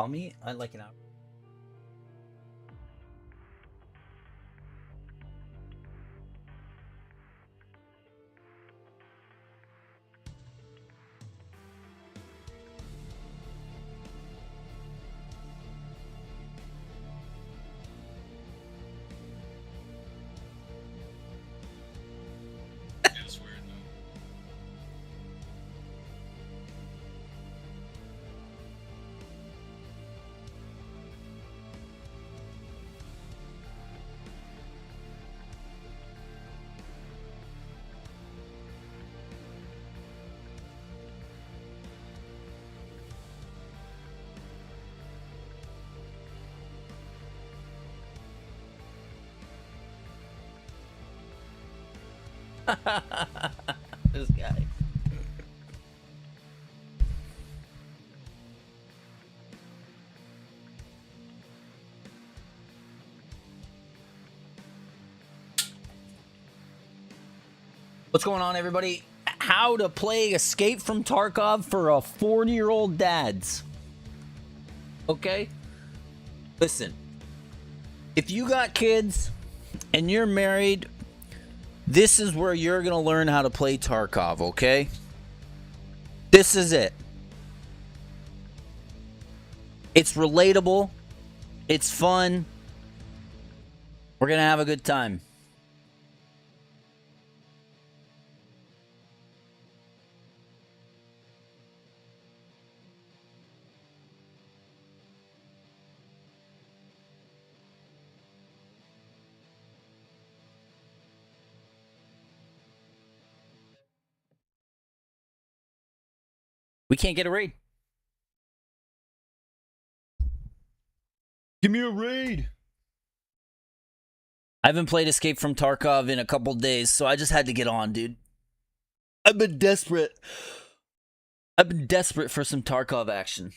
Call me? I'd like an hour. It's weird though. This guy. What's going on, everybody? How to play Escape from Tarkov for a 40-year-old dads. Okay? Listen. If you got kids and you're married, this is where you're going to learn how to play Tarkov, okay? This is it. It's relatable. It's fun. We're going to have a good time. We can't get a raid. Give me a raid. I haven't played Escape from Tarkov in a couple days, so I just had to get on, dude. I've been desperate. I've been desperate for some Tarkov action.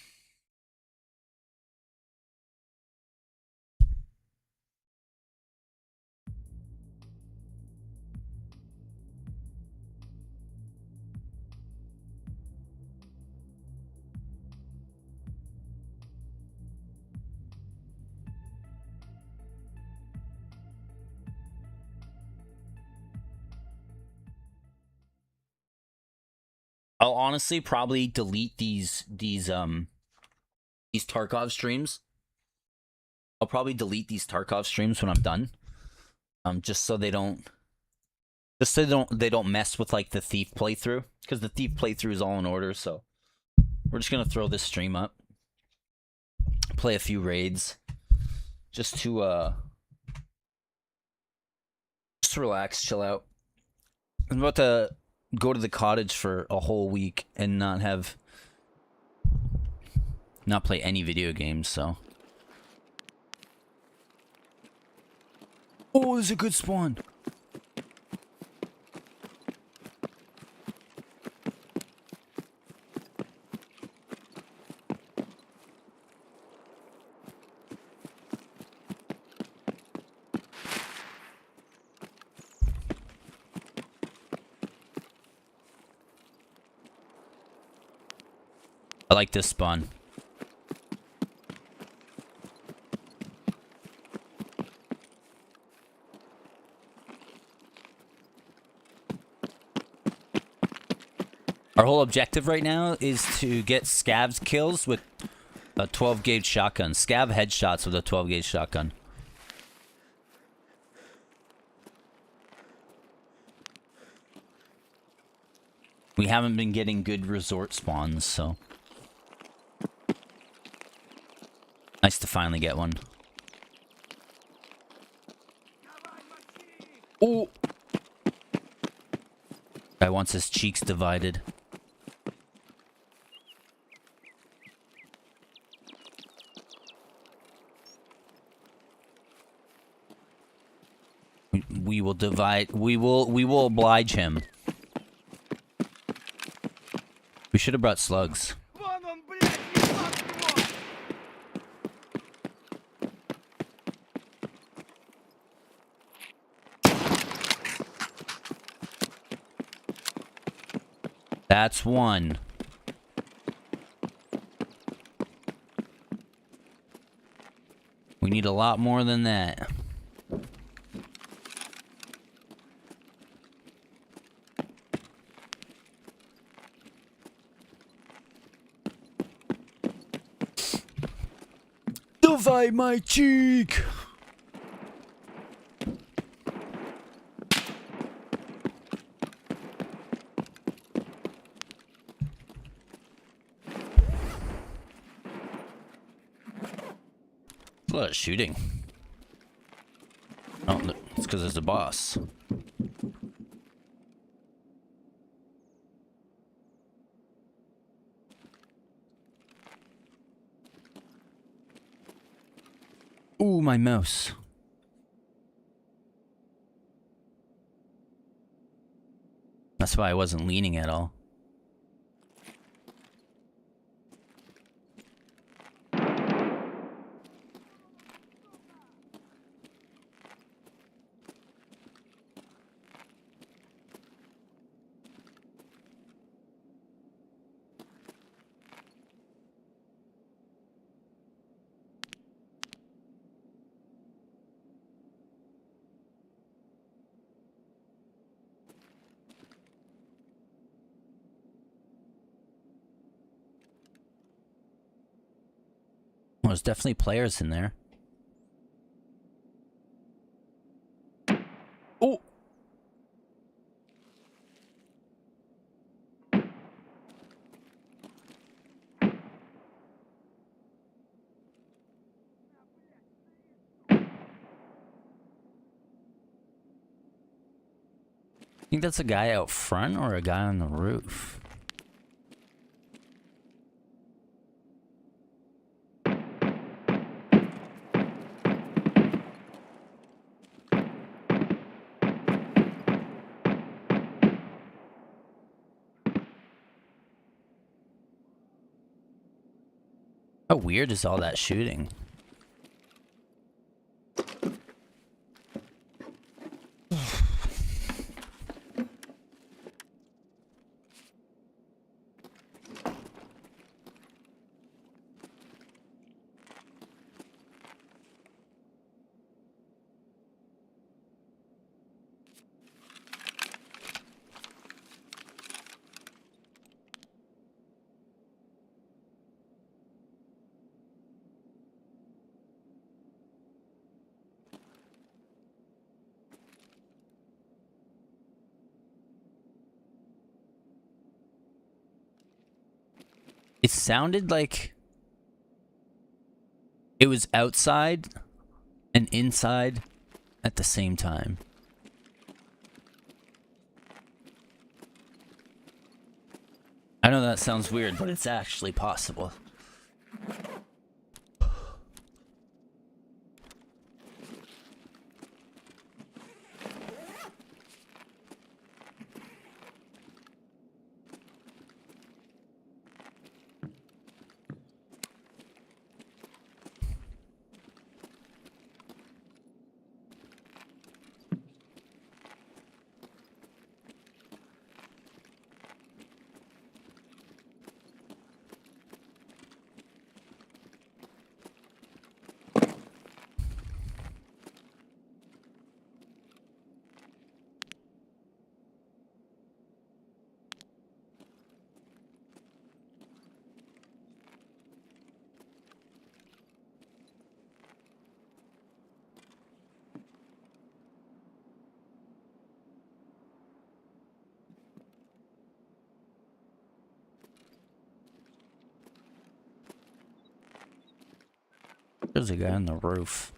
I'll honestly probably delete these Tarkov streams. I'll probably delete these Tarkov streams when I'm done. Just so they don't mess with like the Thief playthrough, because the Thief playthrough is all in order. So we're just gonna throw this stream up, play a few raids, just to relax, chill out. I'm about to go to the cottage for a whole week and not play any video games, so. Oh, this is a good spawn. I like this spawn. Our whole objective right now is to get scavs kills with a 12 gauge shotgun. Scav headshots with a 12 gauge shotgun. We haven't been getting good resort spawns, so. Nice to finally get one. Oh! Guy wants his cheeks divided. We will divide. We will oblige him. We should have brought slugs. That's one. We need a lot more than that. Divide my cheek! A lot of shooting. Oh, no, it's because there's a boss. Ooh, my mouse. That's why I wasn't leaning at all. Well, there's definitely players in there. Oh! I think that's a guy out front or a guy on the roof. How weird is all that shooting? It sounded like it was outside and inside at the same time. I know that sounds weird, but it's actually possible. There's a guy on the roof.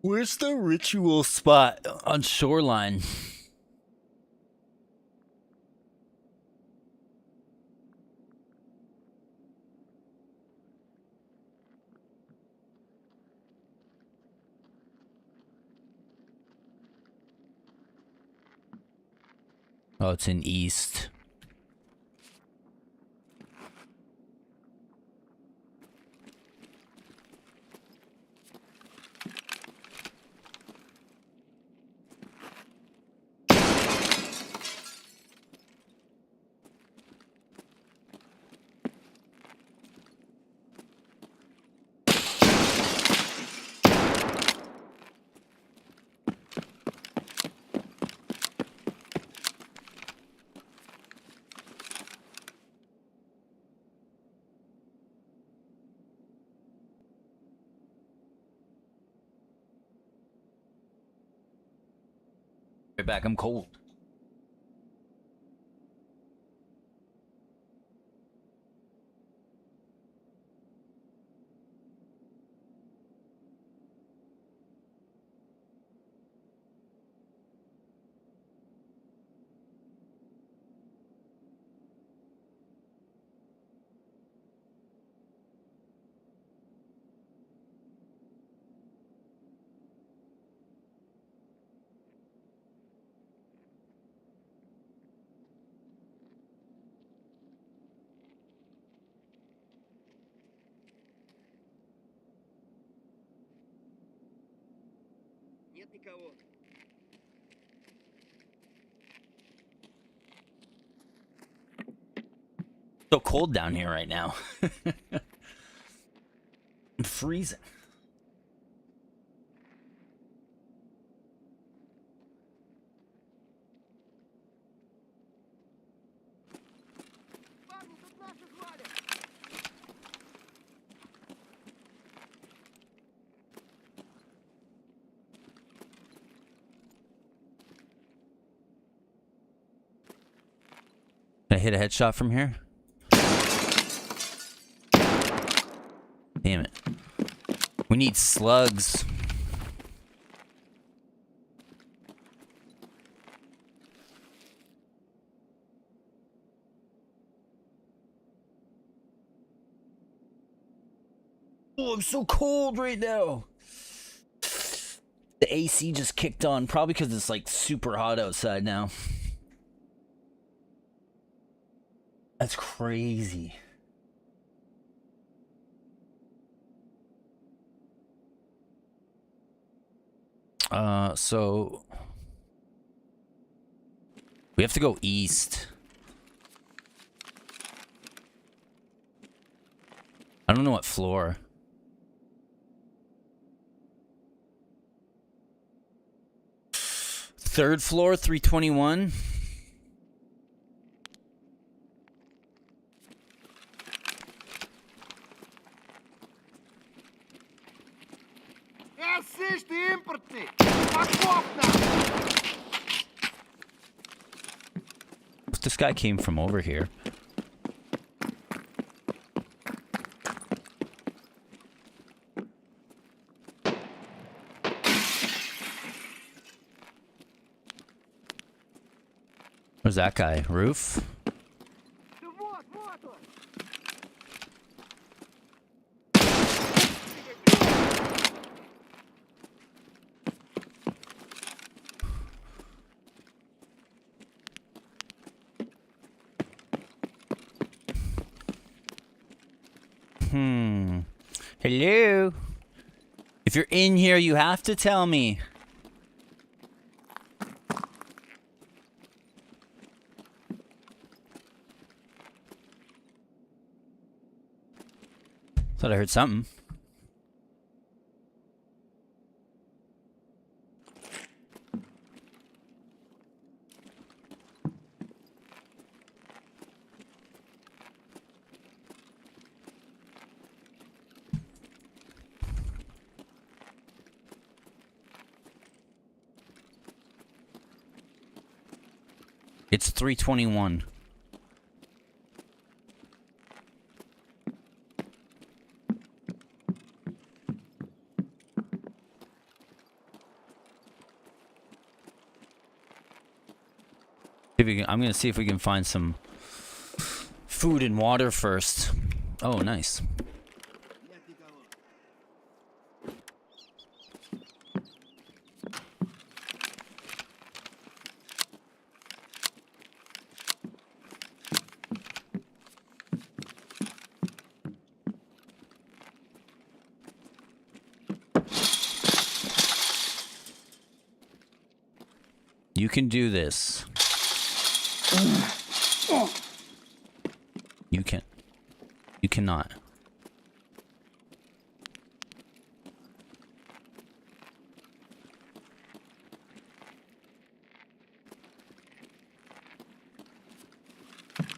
Where's the ritual spot on Shoreline? Oh, it's in east. Right back, I'm cold. So cold down here right now. I'm freezing. Can I hit a headshot from here? Damn it. We need slugs. Oh, I'm so cold right now. The AC just kicked on, probably because it's like super hot outside now. That's crazy. So we have to go east. I don't know what floor. Third floor, 321. This guy came from over here. Where's that guy? Roof? Hello? If you're in here, you have to tell me. Thought I heard something. It's 321. I'm gonna see if we can find some food and water first. Oh, nice. You can do this. You can. You cannot.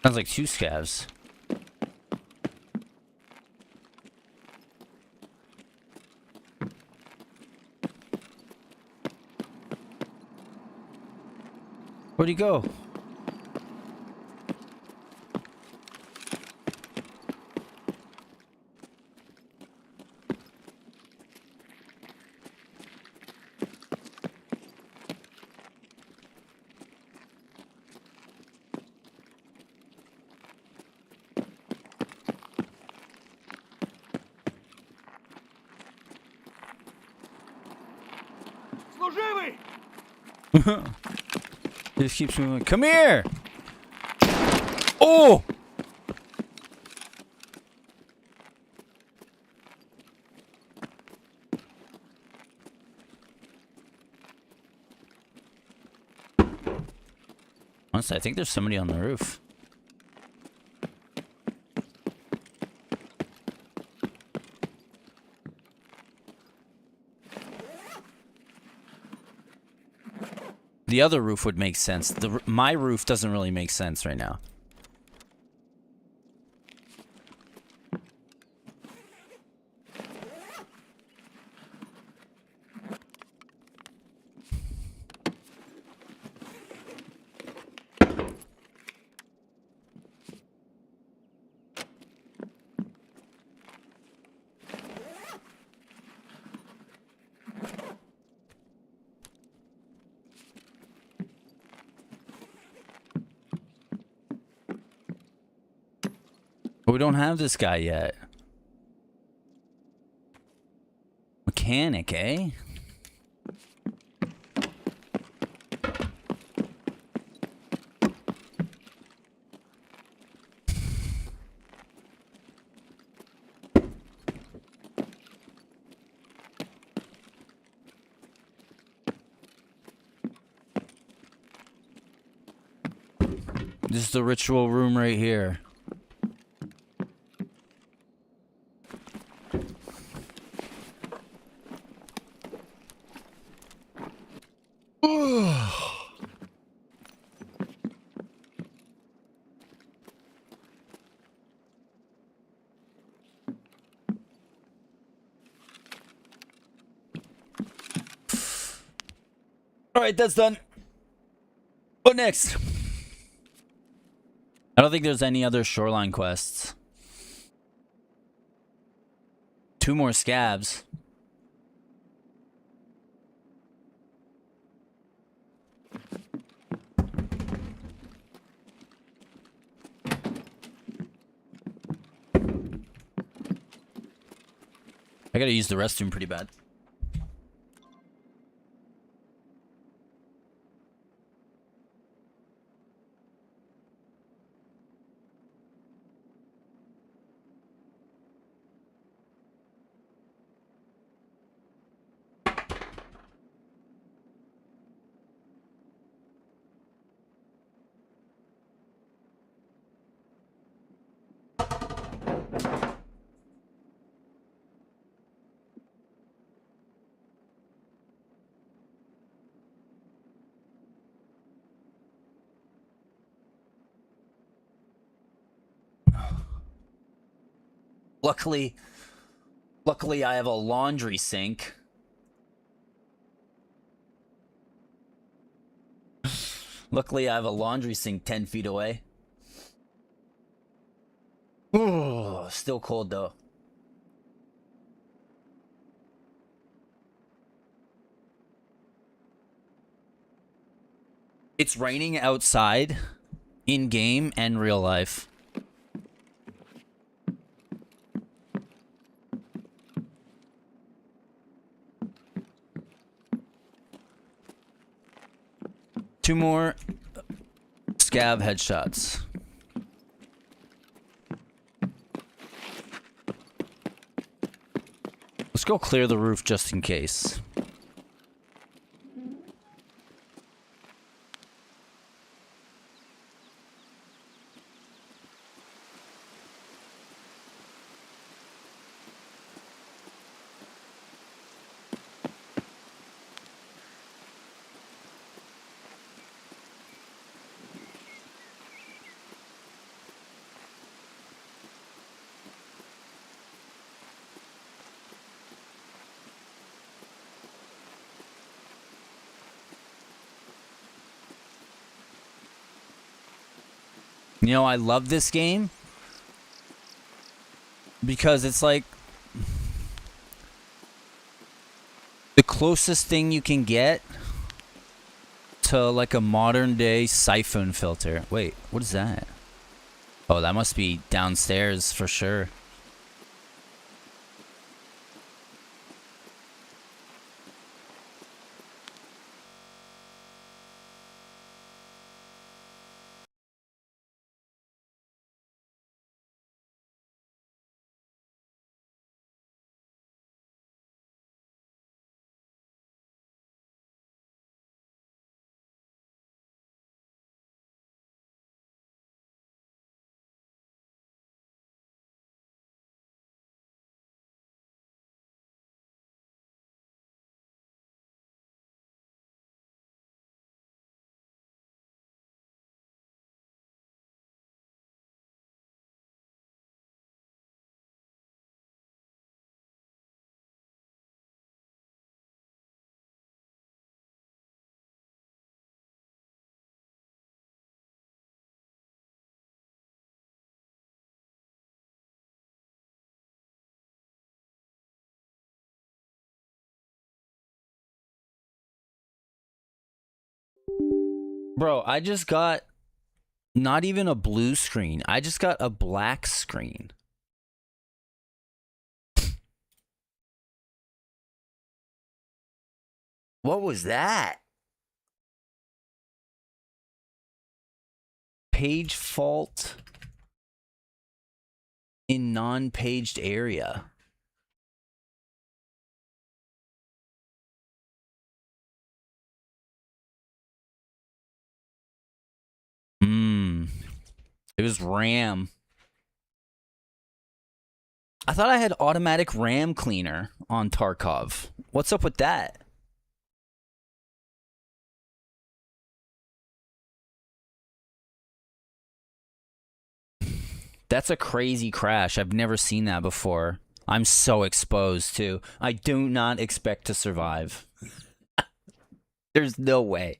Sounds like 2 scavs. Where'd he go? Just keeps moving. Come here! Oh! Honestly, I think there's somebody on the roof. The other roof would make sense. My roof doesn't really make sense right now. But we don't have this guy yet. Mechanic, eh? This is the ritual room right here. Alright, that's done. What next? I don't think there's any other shoreline quests. 2 more scabs. I gotta use the restroom pretty bad. Luckily I have a laundry sink. Luckily I have a laundry sink 10 feet away. Oh, still cold though. It's raining outside, in game and real life. Two more scav headshots. Let's go clear the roof just in case. You know, I love this game because it's like the closest thing you can get to like a modern day siphon filter. Wait, what is that? Oh, that must be downstairs for sure. Bro, I just got not even a blue screen. I just got a black screen. What was that? Page fault in non-paged area. It was RAM. I thought I had automatic RAM cleaner on Tarkov. What's up with that? That's a crazy crash. I've never seen that before. I'm so exposed too. I do not expect to survive. There's no way.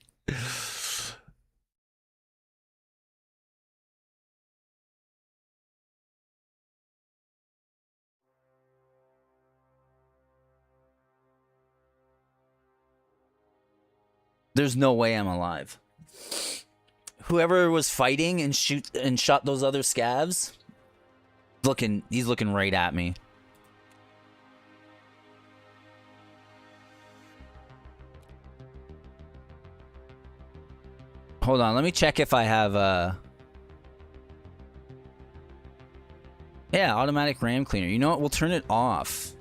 There's no way I'm alive. Whoever was fighting and shot those other scavs, he's looking right at me. Hold on, let me check if I have yeah, automatic RAM cleaner. You know what? We'll turn it off.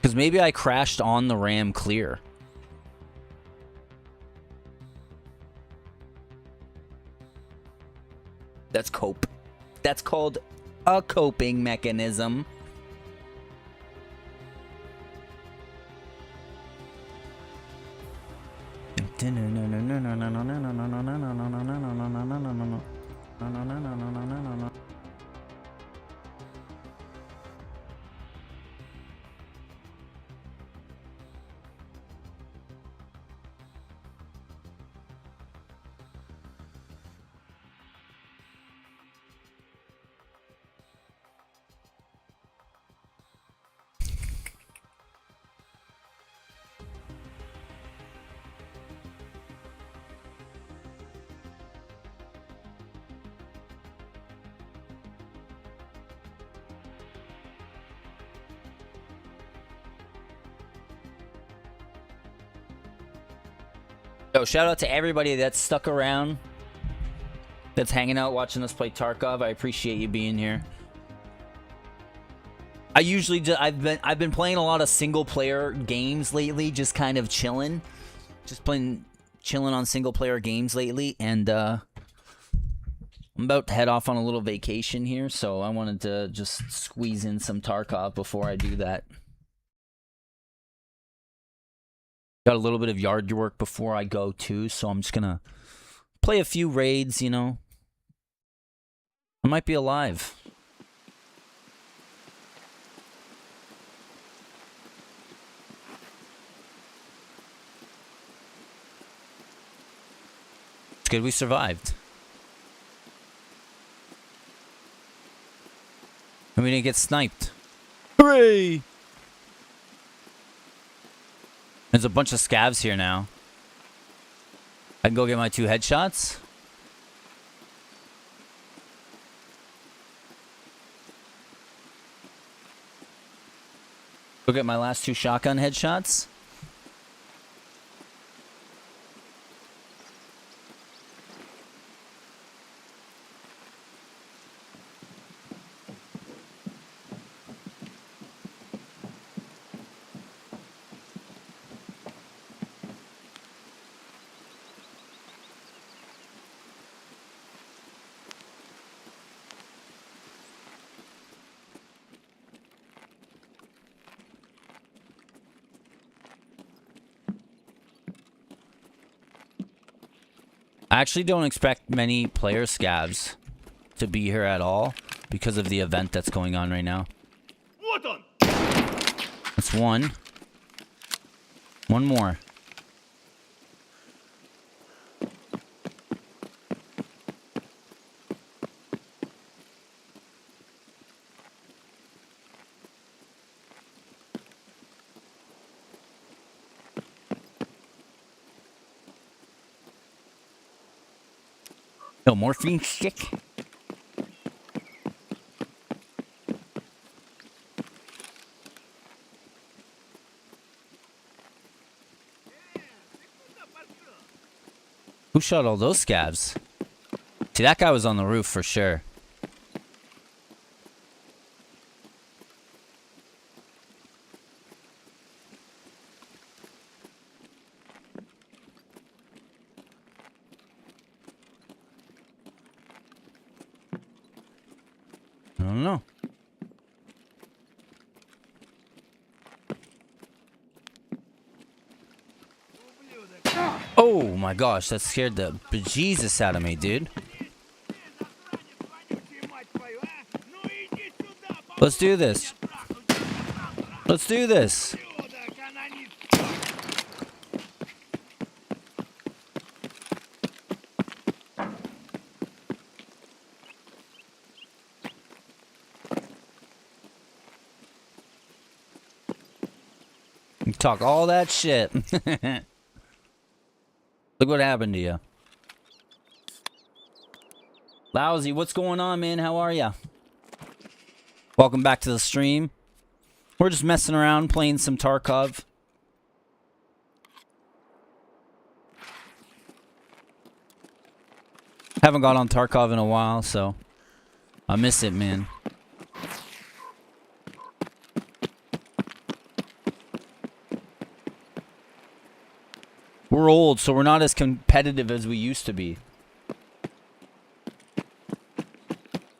Because maybe I crashed on the RAM clear. That's cope. That's called a coping mechanism. So shout out to everybody that's stuck around, that's hanging out watching us play Tarkov. I appreciate you being here. I usually just, I've been playing a lot of single player games lately, just kind of chilling. Just chilling on single player games lately, and I'm about to head off on a little vacation here, so I wanted to just squeeze in some Tarkov before I do that. Got a little bit of yard work before I go too, so I'm just gonna play a few raids, you know. I might be alive. It's good we survived. And we didn't get sniped. Hooray! There's a bunch of scavs here now. I can go get my 2 headshots. Go get my last 2 shotgun headshots. I actually don't expect many player scavs to be here at all because of the event that's going on right now. That's one. One more. No morphine stick. Who shot all those scavs? See, that guy was on the roof for sure. I don't know. Oh my gosh, that scared the bejesus out of me, dude. Let's do this. Let's do this. You talk all that shit. Look what happened to you. Lousy, what's going on, man? How are ya? Welcome back to the stream. We're just messing around, playing some Tarkov. Haven't got on Tarkov in a while, so I miss it, man. We're old, so we're not as competitive as we used to be.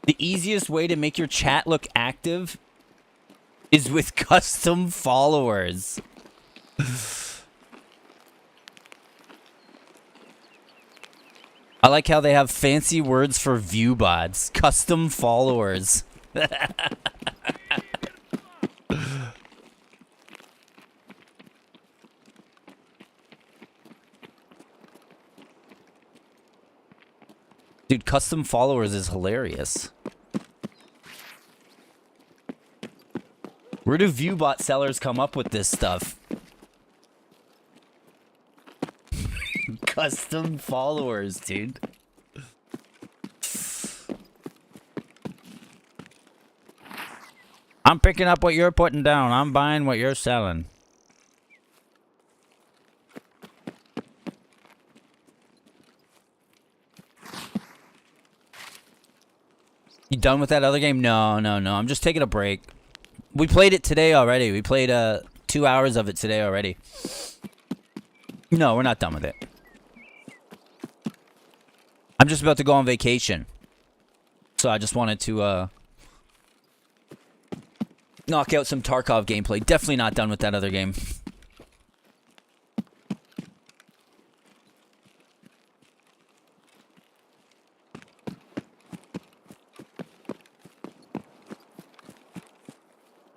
The easiest way to make your chat look active is with custom followers. I like how they have fancy words for view bots. Custom followers. Dude, custom followers is hilarious. Where do viewbot sellers come up with this stuff? Custom followers, dude. I'm picking up what you're putting down. I'm buying what you're selling. You done with that other game? No, no, no. I'm just taking a break. We played it today already. We played 2 hours of it today already. No, we're not done with it. I'm just about to go on vacation. So I just wanted to knock out some Tarkov gameplay. Definitely not done with that other game.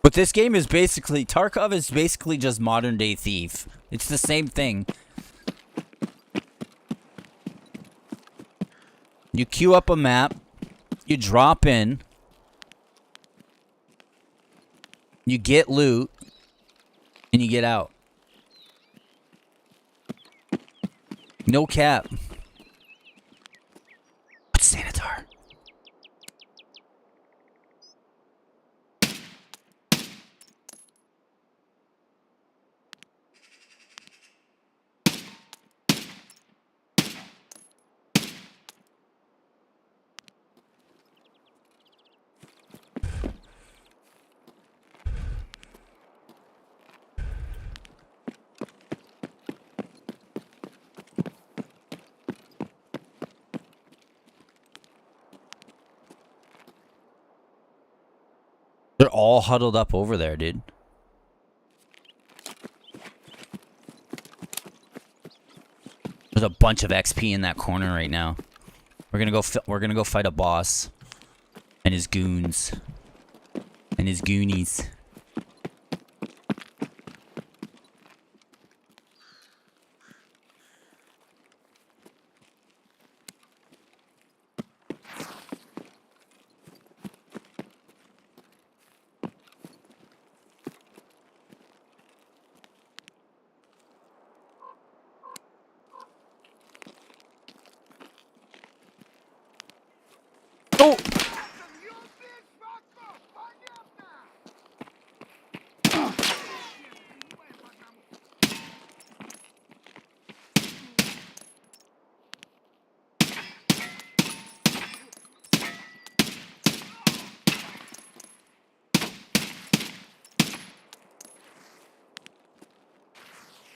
But this game is basically... Tarkov is basically just modern day Thief. It's the same thing. You queue up a map. You drop in. You get loot. And you get out. No cap. What's Sanitar? They're all huddled up over there, dude. There's a bunch of XP in that corner right now. We're gonna go fight a boss and his goons and his goonies. Oh!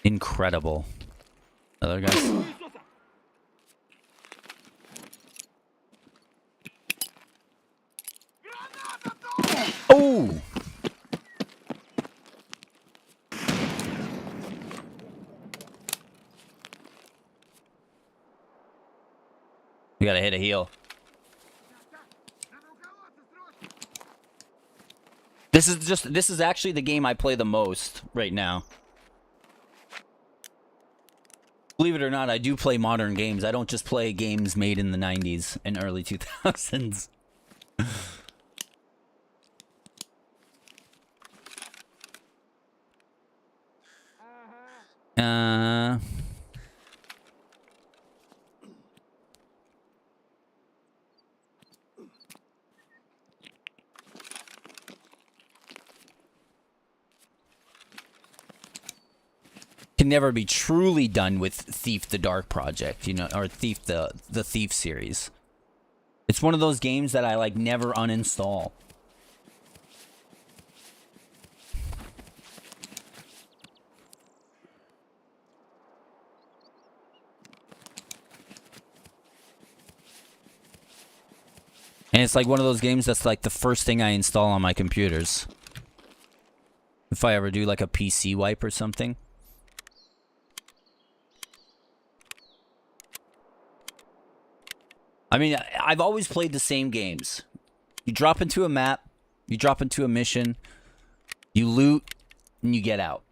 Incredible. Other guys. Oh! We gotta hit a heal. This is actually the game I play the most right now. Believe it or not, I do play modern games. I don't just play games made in the 90s and early 2000s. Can never be truly done with Thief the Dark Project, you know, or Thief the Thief series. It's one of those games that I like never uninstall. And it's like one of those games that's like the first thing I install on my computers. If I ever do like a PC wipe or something. I mean, I've always played the same games. You drop into a map, you drop into a mission, you loot, and you get out.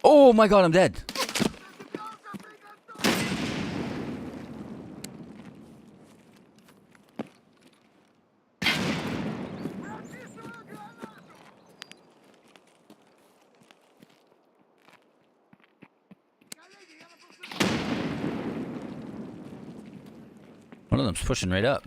Oh my god, I'm dead. One of them's pushing right up.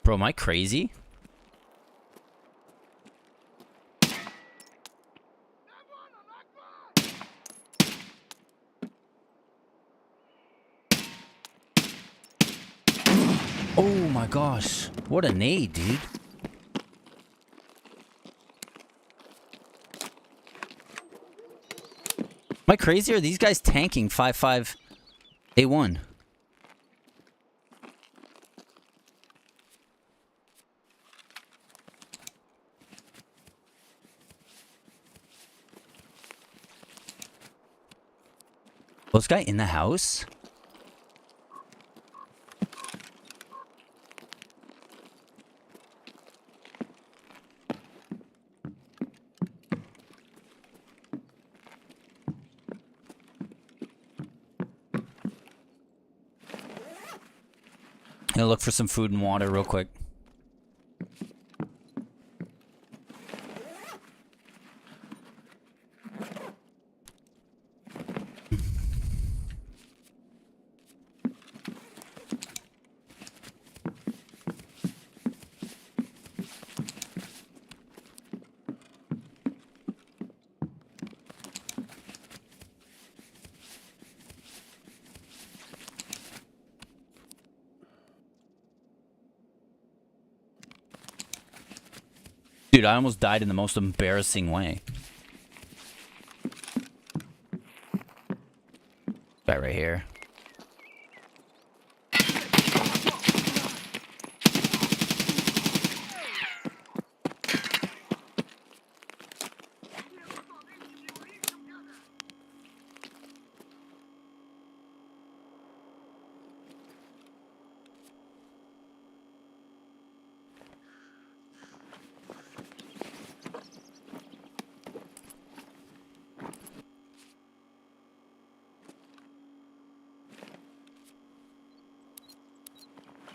Bro, am I crazy? Oh my gosh. What a nade, dude. Am I crazy or are these guys tanking 5-5 A1? Was this guy in the house? Gonna look for some food and water real quick. Dude, I almost died in the most embarrassing way. Guy right here.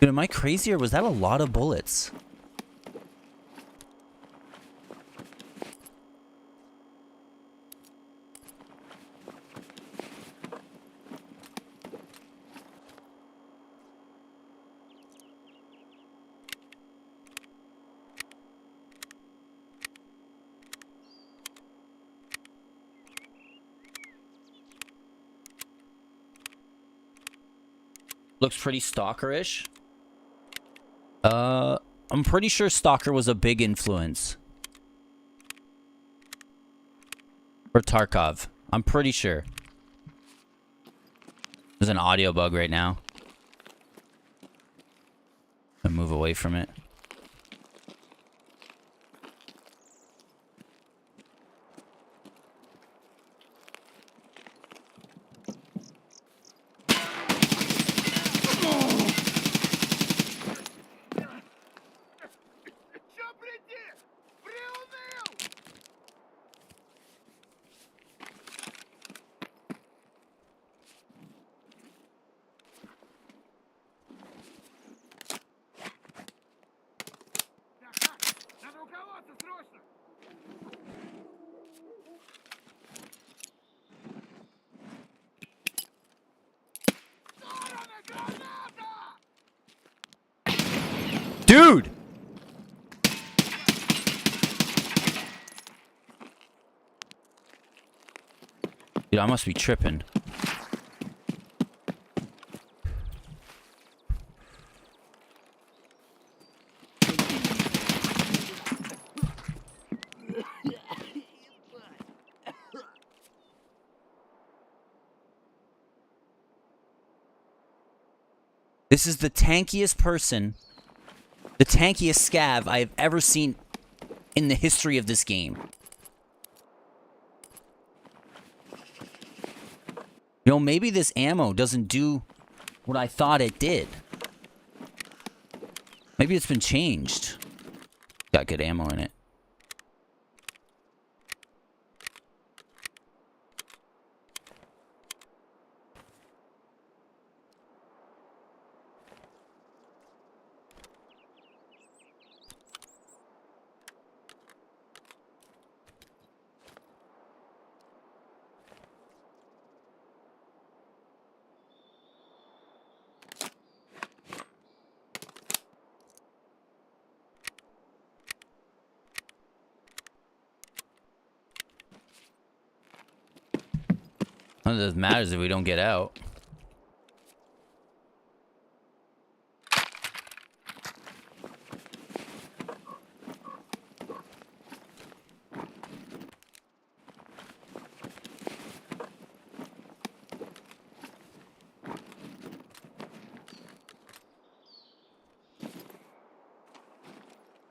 Dude, am I crazy or was that a lot of bullets? Looks pretty stalkerish. I'm pretty sure Stalker was a big influence for Tarkov. I'm pretty sure. There's an audio bug right now. I'll move away from it. Dude! Dude, I must be tripping. This is the tankiest person, the tankiest scav I have ever seen in the history of this game. You know, maybe this ammo doesn't do what I thought it did. Maybe it's been changed. Got good ammo in it. None of this matters if we don't get out.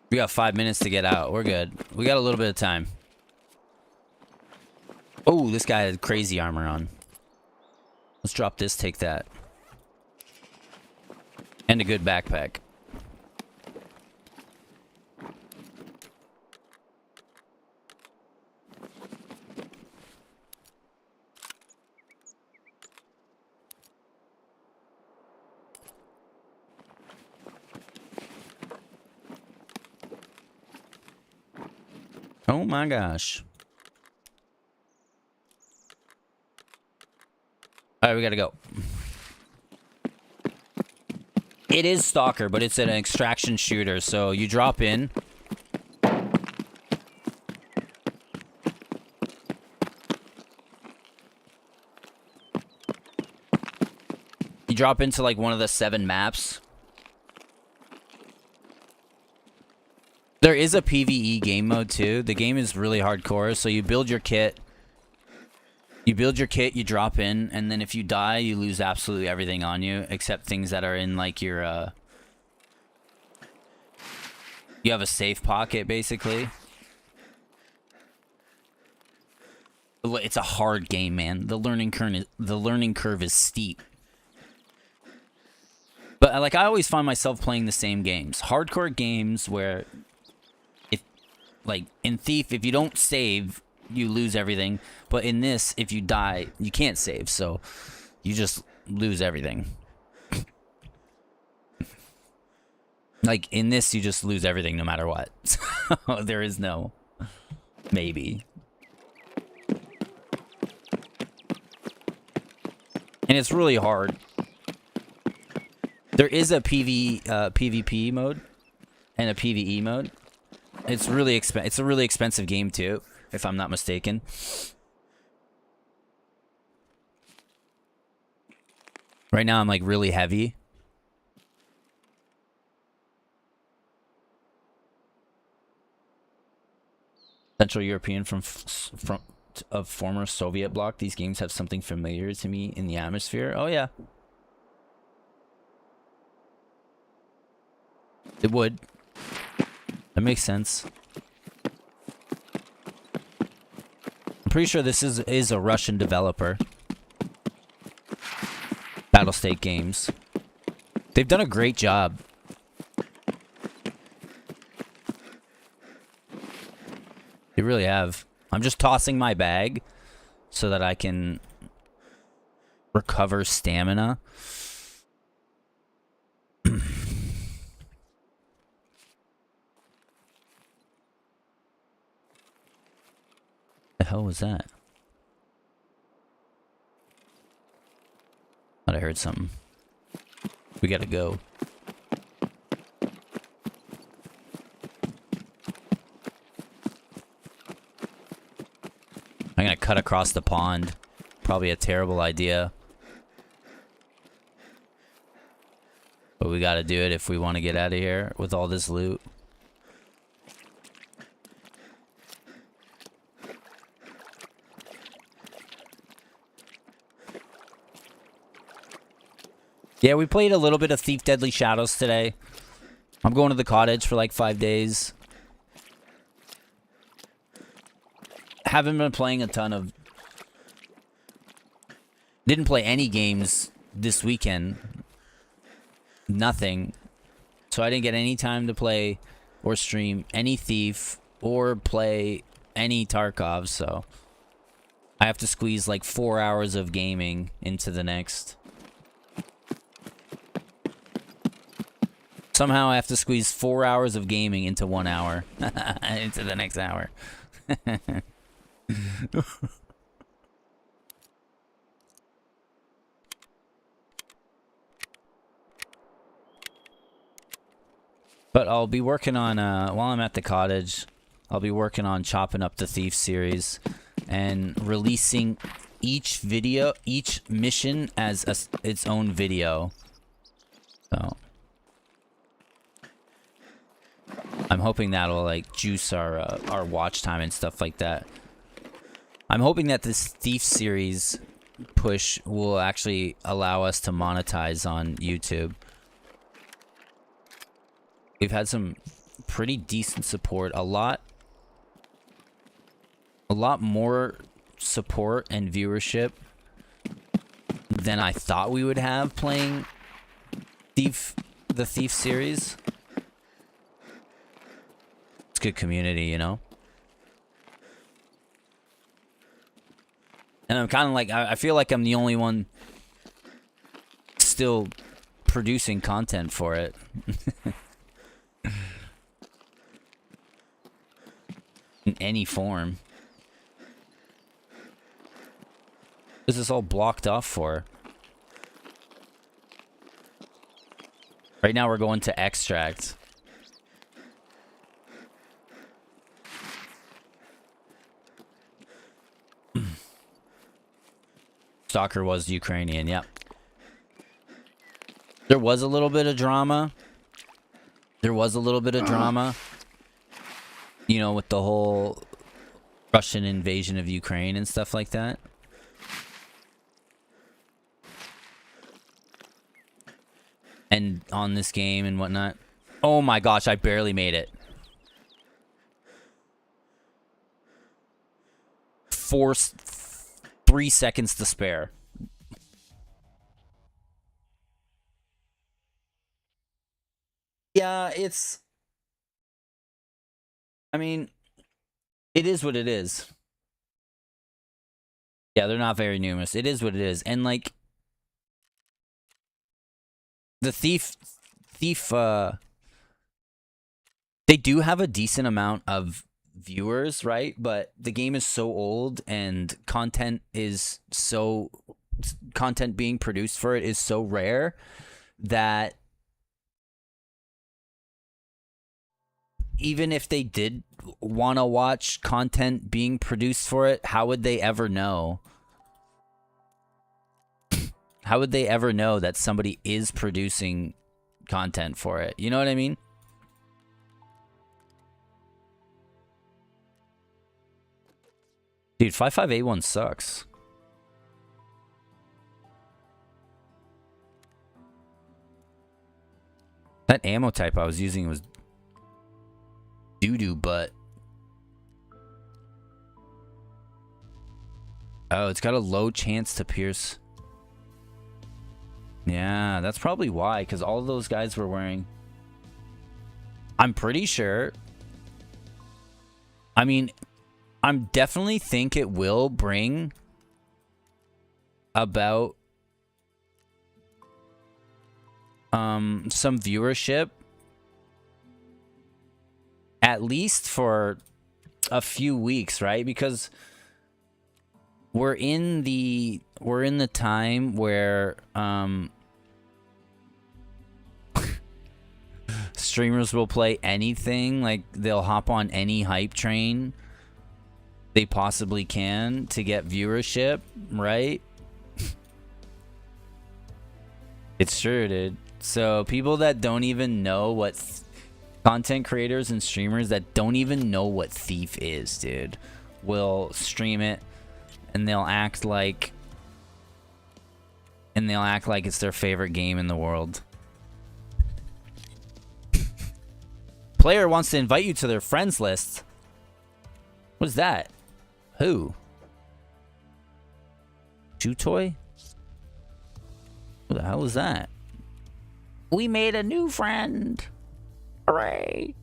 We got 5 minutes to get out. We're good. We got a little bit of time. Oh, this guy had crazy armor on. Let's drop this, take that. And a good backpack. Oh my gosh. Alright, we gotta go. It is Stalker, but it's an extraction shooter, so you drop in. You drop into like one of the 7 maps. There is a PvE game mode too. The game is really hardcore, so you build your kit. You drop in, and then if you die, you lose absolutely everything on you, except things that are in like your, you have a safe pocket, basically. It's a hard game, man. The learning curve is steep. But like I always find myself playing the same games. Hardcore games where like in Thief, if you don't save, you lose everything. But in this, if you die, you can't save, so you just lose everything. Like in this, you just lose everything no matter what. There is no maybe. And it's really hard. There is a PvP mode and a PvE mode. It's a really expensive game too, if I'm not mistaken. Right now I'm like really heavy. Central European from former Soviet bloc. These games have something familiar to me in the atmosphere. Oh yeah. It would. That makes sense. I'm pretty sure this is a Russian developer. Battlestate Games. They've done a great job. They really have. I'm just tossing my bag so that I can recover stamina. The hell was that? Thought I heard something. We gotta go. I'm gonna cut across the pond. Probably a terrible idea. But we gotta do it if we want to get out of here with all this loot. Yeah, we played a little bit of Thief Deadly Shadows today. I'm going to the cottage for like 5 days. Haven't been playing a ton of... Didn't play any games this weekend. Nothing. So I didn't get any time to play or stream any Thief or play any Tarkov, so... I have to squeeze like 4 hours of gaming into the next... Somehow I have to squeeze 4 hours of gaming into 1 hour. Into the next hour. But I'll be working on, while I'm at the cottage, I'll be working on chopping up the Thief series and releasing each mission as its own video. So I'm hoping that'll like juice our watch time and stuff like that. I'm hoping that this Thief series push will actually allow us to monetize on YouTube. We've had some pretty decent support, a lot more support and viewership than I thought we would have playing the Thief series. It's good community, you know? And I'm kind of like, I feel like I'm the only one still producing content for it. In any form. This is all blocked off for. Right now we're going to extract. Stalker was Ukrainian, yep. There was a little bit of drama. You know, with the whole Russian invasion of Ukraine and stuff like that. And on this game and whatnot. Oh my gosh, I barely made it. 3 seconds to spare. Yeah, it's... I mean, it is what it is. Yeah, they're not very numerous. It is what it is. And, like, the Thief, they do have a decent amount of viewers, right? But the game is so old and content being produced for it is so rare that even if they did want to watch content being produced for it, how would they ever know? How would they ever know that somebody is producing content for it? You know what I mean? Dude, 5581 sucks. That ammo type I was using was doo-doo, but... Oh, it's got a low chance to pierce. Yeah, that's probably why, because all of those guys were wearing... I'm pretty sure... I mean, I definitely think it will bring about some viewership, at least for a few weeks, right? Because we're in the time where streamers will play anything, like they'll hop on any hype train they possibly can to get viewership, right? It's true, dude. So people that don't even know what content creators and streamers that don't even know what Thief is, dude, will stream it and they'll act like it's their favorite game in the world. Player wants to invite you to their friends list. What is that? Who? Chew toy? What the hell is that? We made a new friend. Hooray.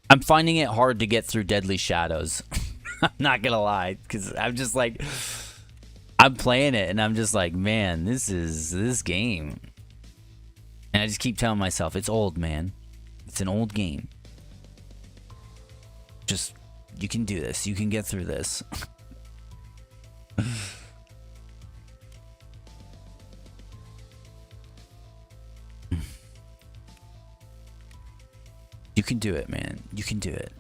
I'm finding it hard to get through Deadly Shadows. I'm not gonna lie, because I'm just like, I'm playing it and I'm just like, man, this game. And I just keep telling myself, it's old, man. It's an old game. Just, you can do this. You can get through this. can do it, man. You can do it.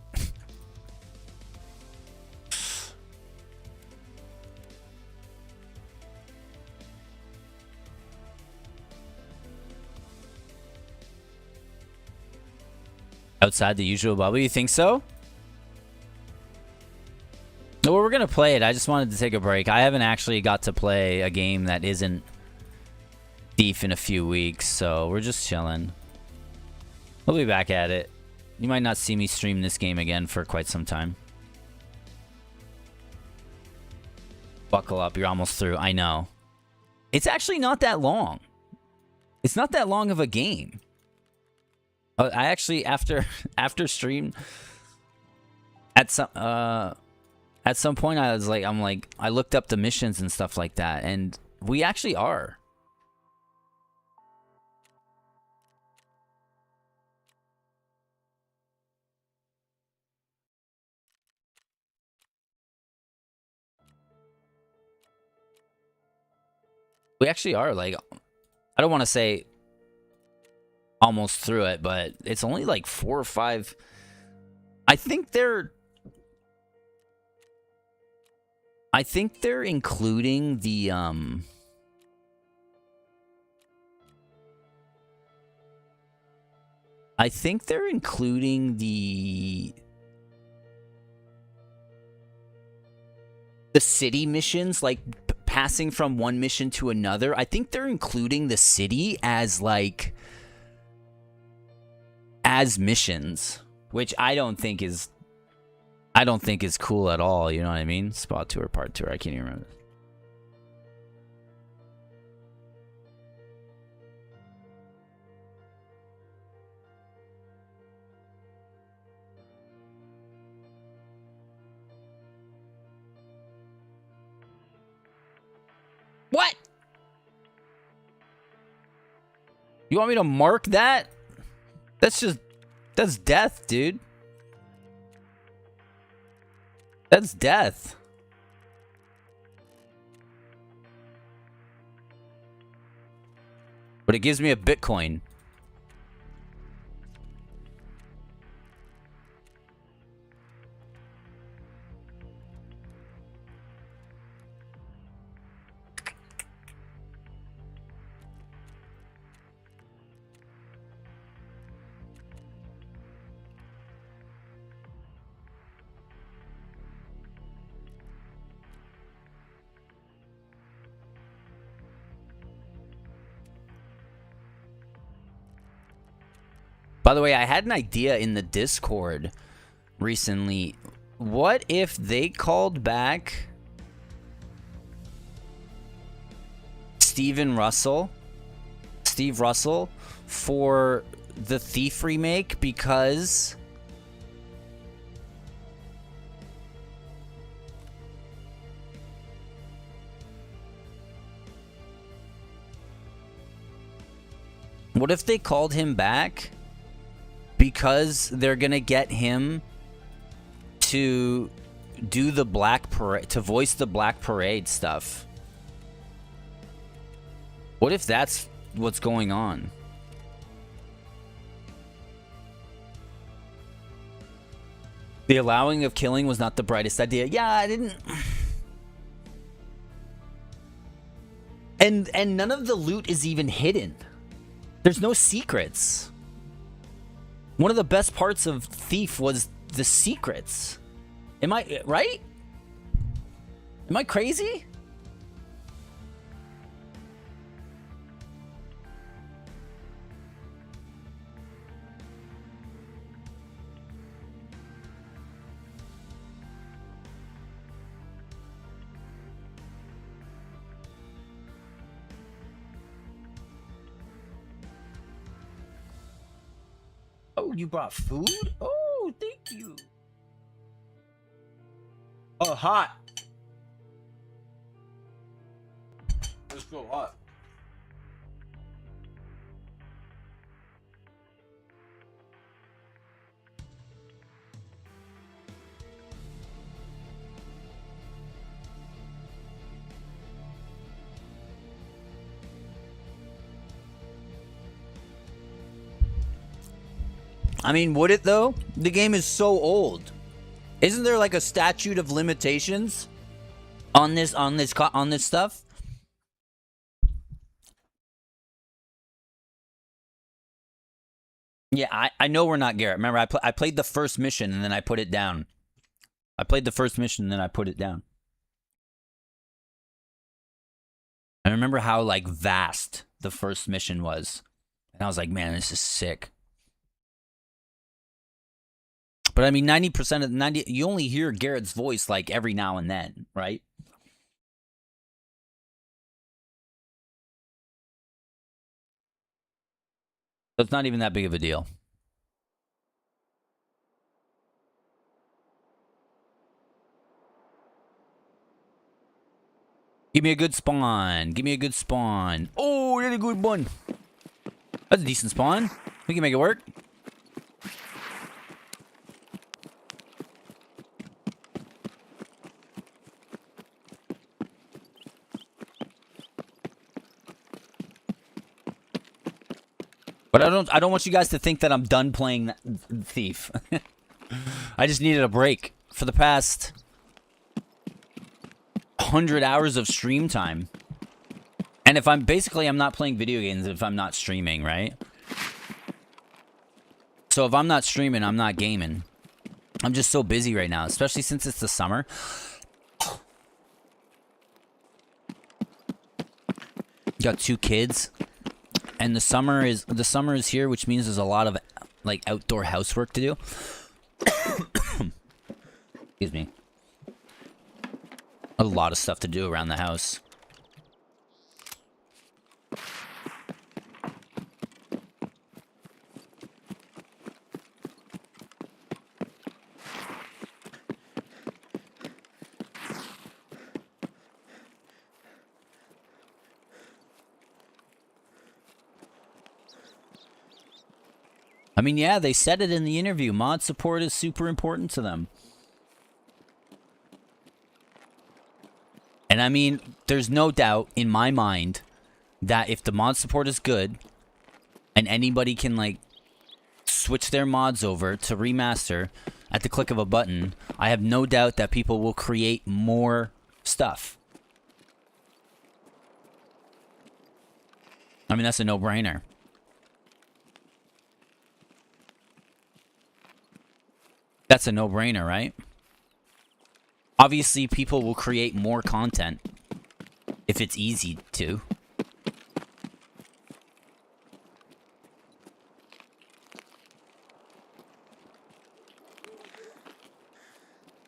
Outside the usual bubble, you think so? No, well, we're gonna play it. I just wanted to take a break. I haven't actually got to play a game that isn't Thief in a few weeks, so we're just chilling. We'll be back at it. You might not see me stream this game again for quite some time. Buckle up, you're almost through. I know. It's actually not that long. It's not that long of a game. I actually, after stream, at some point I looked up the missions and stuff like that, and we actually are. We actually are, like, I don't want to say almost through it, but it's only like 4 or 5. I think they're including the city missions, like passing from one mission to another. I think they're including the city as like as missions, which I don't think is cool at all, you know what I mean? Spot tour, part tour, I can't even remember. What? You want me to mark that? That's death, dude. That's death. But it gives me a Bitcoin. By the way, I had an idea in the Discord recently. What if they called back Steve Russell for the Thief remake, because what if they called him back because they're gonna get him to do the Black Parade, to voice the Black Parade stuff? What if that's what's going on? The allowing of killing was not the brightest idea. Yeah, I didn't. And none of the loot is even hidden. There's no secrets. One of the best parts of Thief was the secrets. Am I right? Am I crazy? Oh, you brought food? Oh, thank you. Oh, hot. It's so hot. I mean, would it though? The game is so old. Isn't there like a statute of limitations on this stuff? Yeah, I know we're not Garrett. Remember, I played the first mission and then I put it down. I played the first mission and then I put it down. I remember how like vast the first mission was. And I was like, man, this is sick. But I mean, 90% of 90, you only hear Garrett's voice like every now and then, right? So it's not even that big of a deal. Give me a good spawn. Give me a good spawn. Oh, that's a good one. That's a decent spawn. We can make it work. But I don't want you guys to think that I'm done playing Thief. I just needed a break for the past 100 hours of stream time. And if I'm not playing video games if I'm not streaming, right? So if I'm not streaming, I'm not gaming. I'm just so busy right now, especially since it's the summer. Got 2 kids. And the summer is here, which means there's a lot of like outdoor housework to do. Excuse me. A lot of stuff to do around the house. I mean, yeah, they said it in the interview. Mod support is super important to them. And I mean, there's no doubt in my mind that if the mod support is good and anybody can like switch their mods over to remaster at the click of a button, I have no doubt that people will create more stuff. I mean, that's a no-brainer. That's a no-brainer, right? Obviously, people will create more content if it's easy to.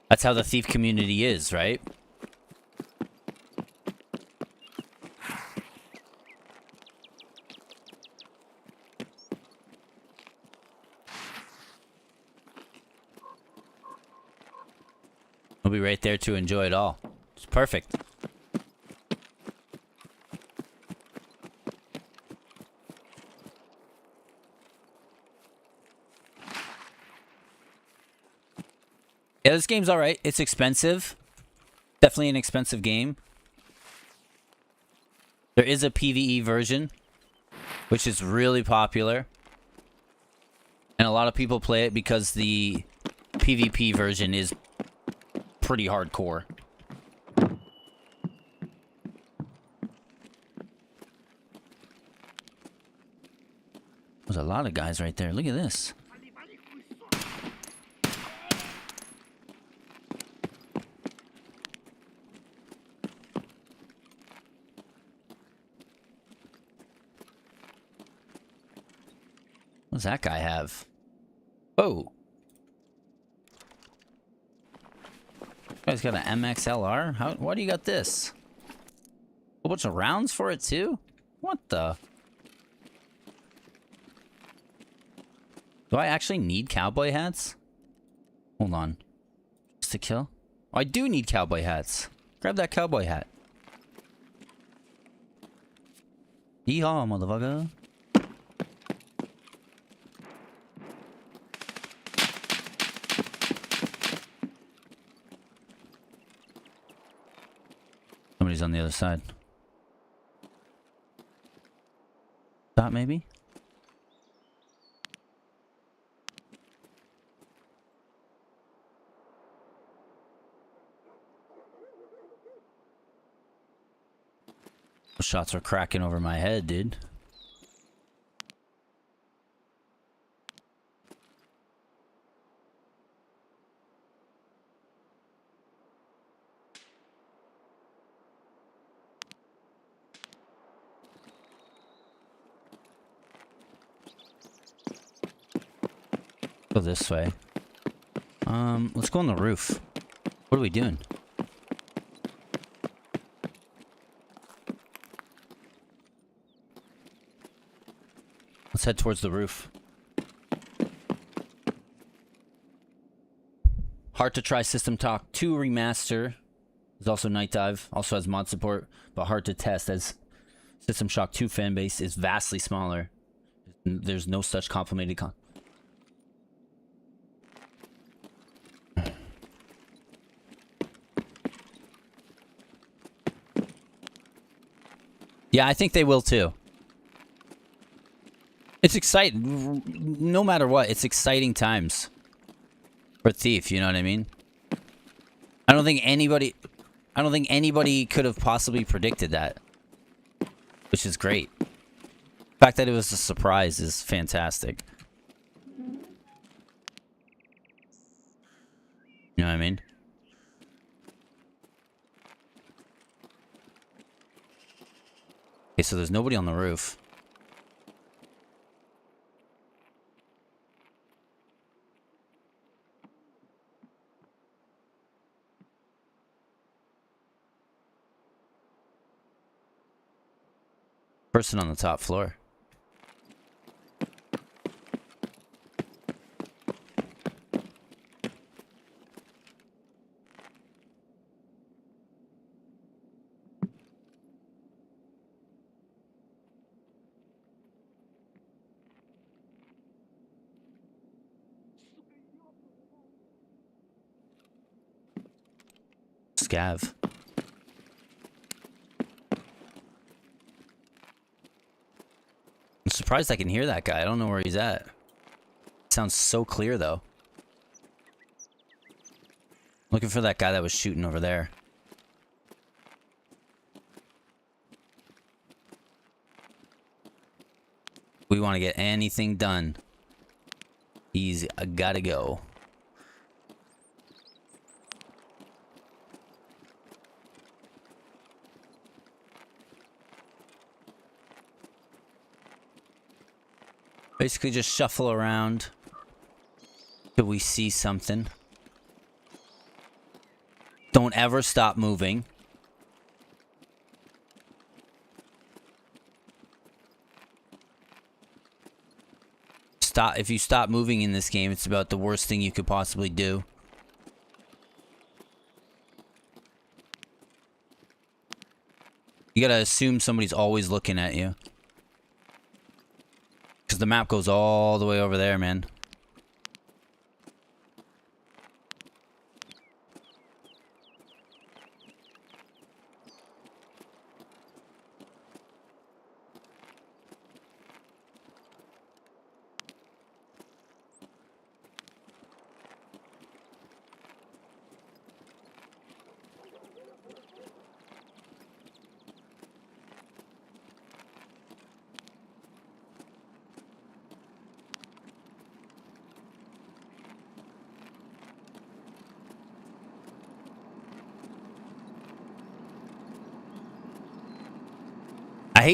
That's how the Thief community is, right? We'll be right there to enjoy it all. It's perfect. Yeah, this game's alright. It's expensive. Definitely an expensive game. There is a PvE version, which is really popular. And a lot of people play it because the PvP version is pretty hardcore. There's a lot of guys right there. Look at this. What does that guy have? Oh. Guy's got an MXLR? Why do you got this? A bunch of rounds for it too? What the? Do I actually need cowboy hats? Hold on. Just to kill? Oh, I do need cowboy hats. Grab that cowboy hat. Yeehaw, motherfucker. Somebody's on the other side. That maybe? shots were cracking over my head, dude. Go this way. Let's go on the roof. What are we doing? Let's head towards the roof. Hard to try System Talk 2 Remaster. There's also Night Dive. Also has mod support, but hard to test as System Shock 2 fanbase is vastly smaller. There's no such complicated Yeah, I think they will too. It's exciting. No matter what, it's exciting times for Thief, you know what I mean? I don't think anybody could have possibly predicted that. Which is great. The fact that it was a surprise is fantastic. You know what I mean? Okay, so there's nobody on the roof. Person on the top floor. Scav. I'm surprised I can hear that guy. I don't know where he's at. It sounds so clear, though. Looking for that guy that was shooting over there. We want to get anything done. He's gotta go. Basically just shuffle around till we see something. Don't ever stop moving. If you stop moving in this game, it's about the worst thing you could possibly do. You gotta assume somebody's always looking at you. Because the map goes all the way over there, man.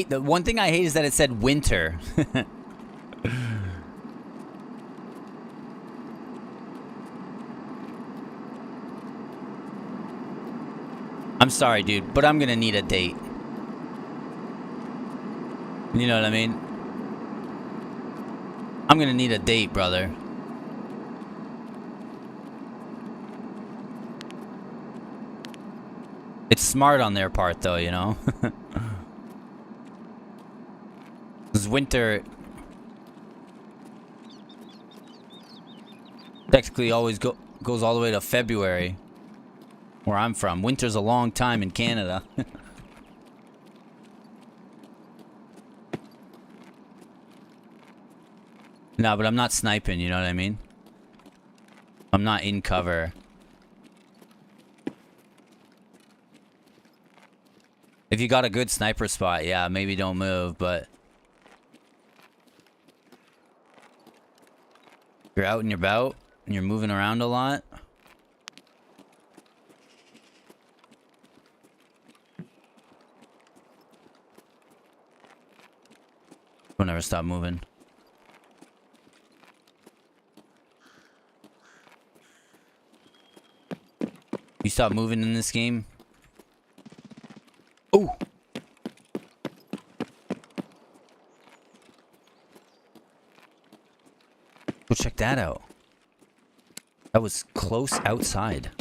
The one thing I hate is that it said winter. I'm sorry, dude, but I'm gonna need a date. You know what I mean? I'm gonna need a date, brother. It's smart on their part, though, you know? Because winter technically always goes all the way to February, where I'm from. Winter's a long time in Canada. No, but I'm not sniping, you know what I mean? I'm not in cover. If you got a good sniper spot, yeah, maybe don't move, but... You're out and you're about, and you're moving around a lot. We'll never stop moving. You stop moving in this game? Oh! Go check that out. That was close outside.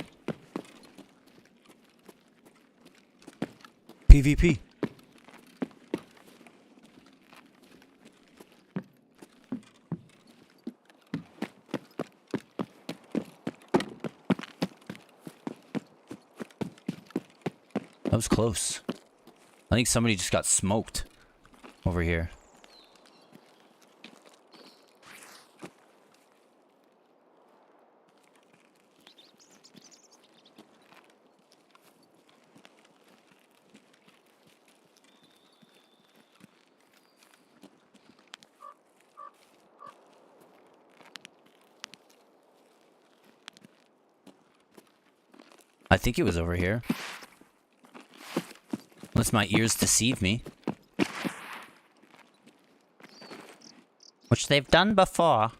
PvP. That was close. I think somebody just got smoked over here. I think it was over here. Unless my ears deceive me. Which they've done before.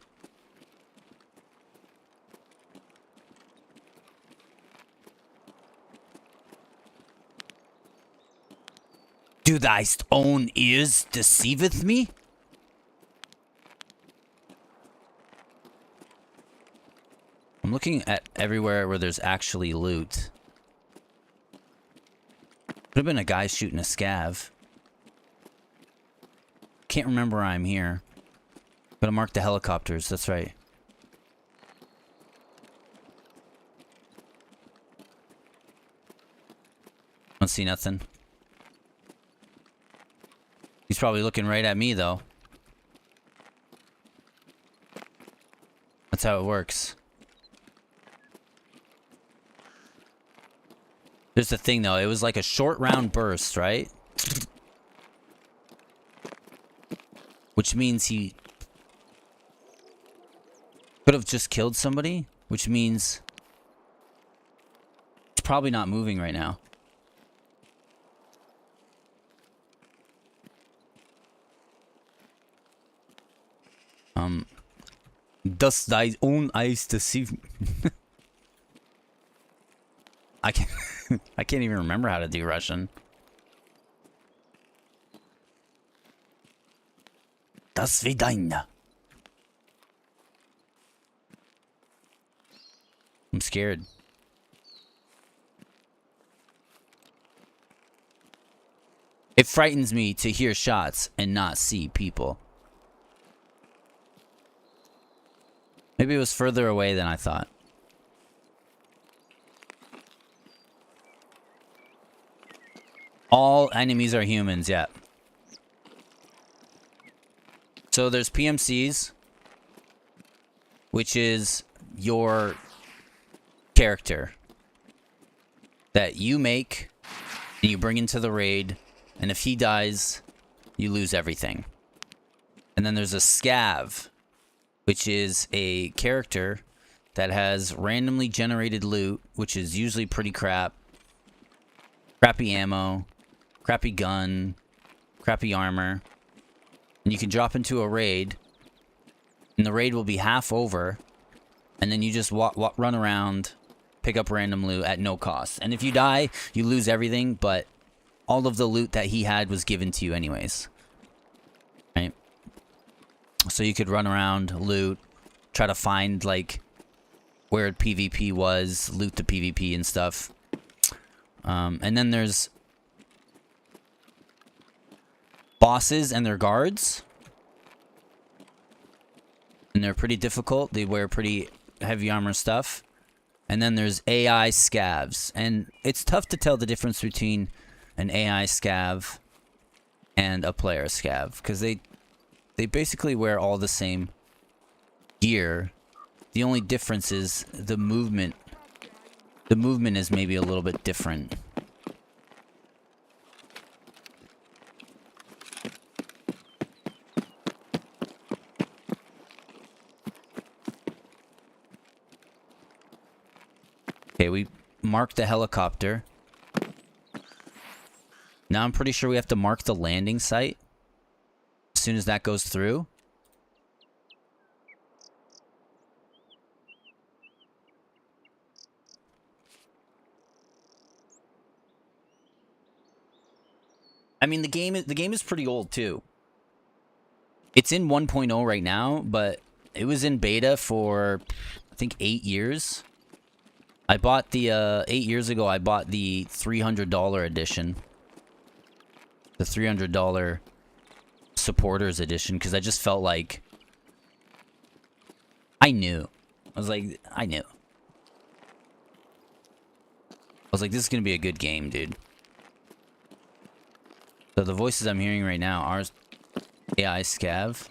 Do thy own ears deceiveth me? I'm looking at everywhere where there's actually loot. Could have been a guy shooting a scav. Can't remember where I'm here. Gotta mark the helicopters, that's right. Don't see nothing. He's probably looking right at me though. That's how it works. There's the thing though, it was like a short round burst, right? Which means he could have just killed somebody, which means it's probably not moving right now. Does thy own eyes deceive me? I can't even remember how to do Russian. До свидания. I'm scared. It frightens me to hear shots and not see people. Maybe it was further away than I thought. All enemies are humans, yeah. So there's PMCs, which is your character that you make and you bring into the raid, and if he dies, you lose everything. And then there's a scav, which is a character that has randomly generated loot, which is usually pretty crap. Crappy ammo, crappy gun, crappy armor. And you can drop into a raid, and the raid will be half over, and then you just run around, pick up random loot at no cost. And if you die, you lose everything, but all of the loot that he had was given to you anyways. Right? So you could run around, loot, try to find, like, where PvP was, loot the PvP and stuff. And then there's bosses and their guards. And they're pretty difficult. They wear pretty heavy armor stuff. And then there's AI scavs. And it's tough to tell the difference between an AI scav and a player scav, because they basically wear all the same gear. The only difference is the movement. The movement is maybe a little bit different. Okay, we marked the helicopter. Now I'm pretty sure we have to mark the landing site as soon as that goes through. I mean, the game is pretty old too. It's in 1.0 right now, but it was in beta for I think 8 years. I bought the 8 years ago. I bought the $300 edition, the $300 supporters edition, because I just felt like I knew. I was like, this is gonna be a good game, dude. So the voices I'm hearing right now are AI scav.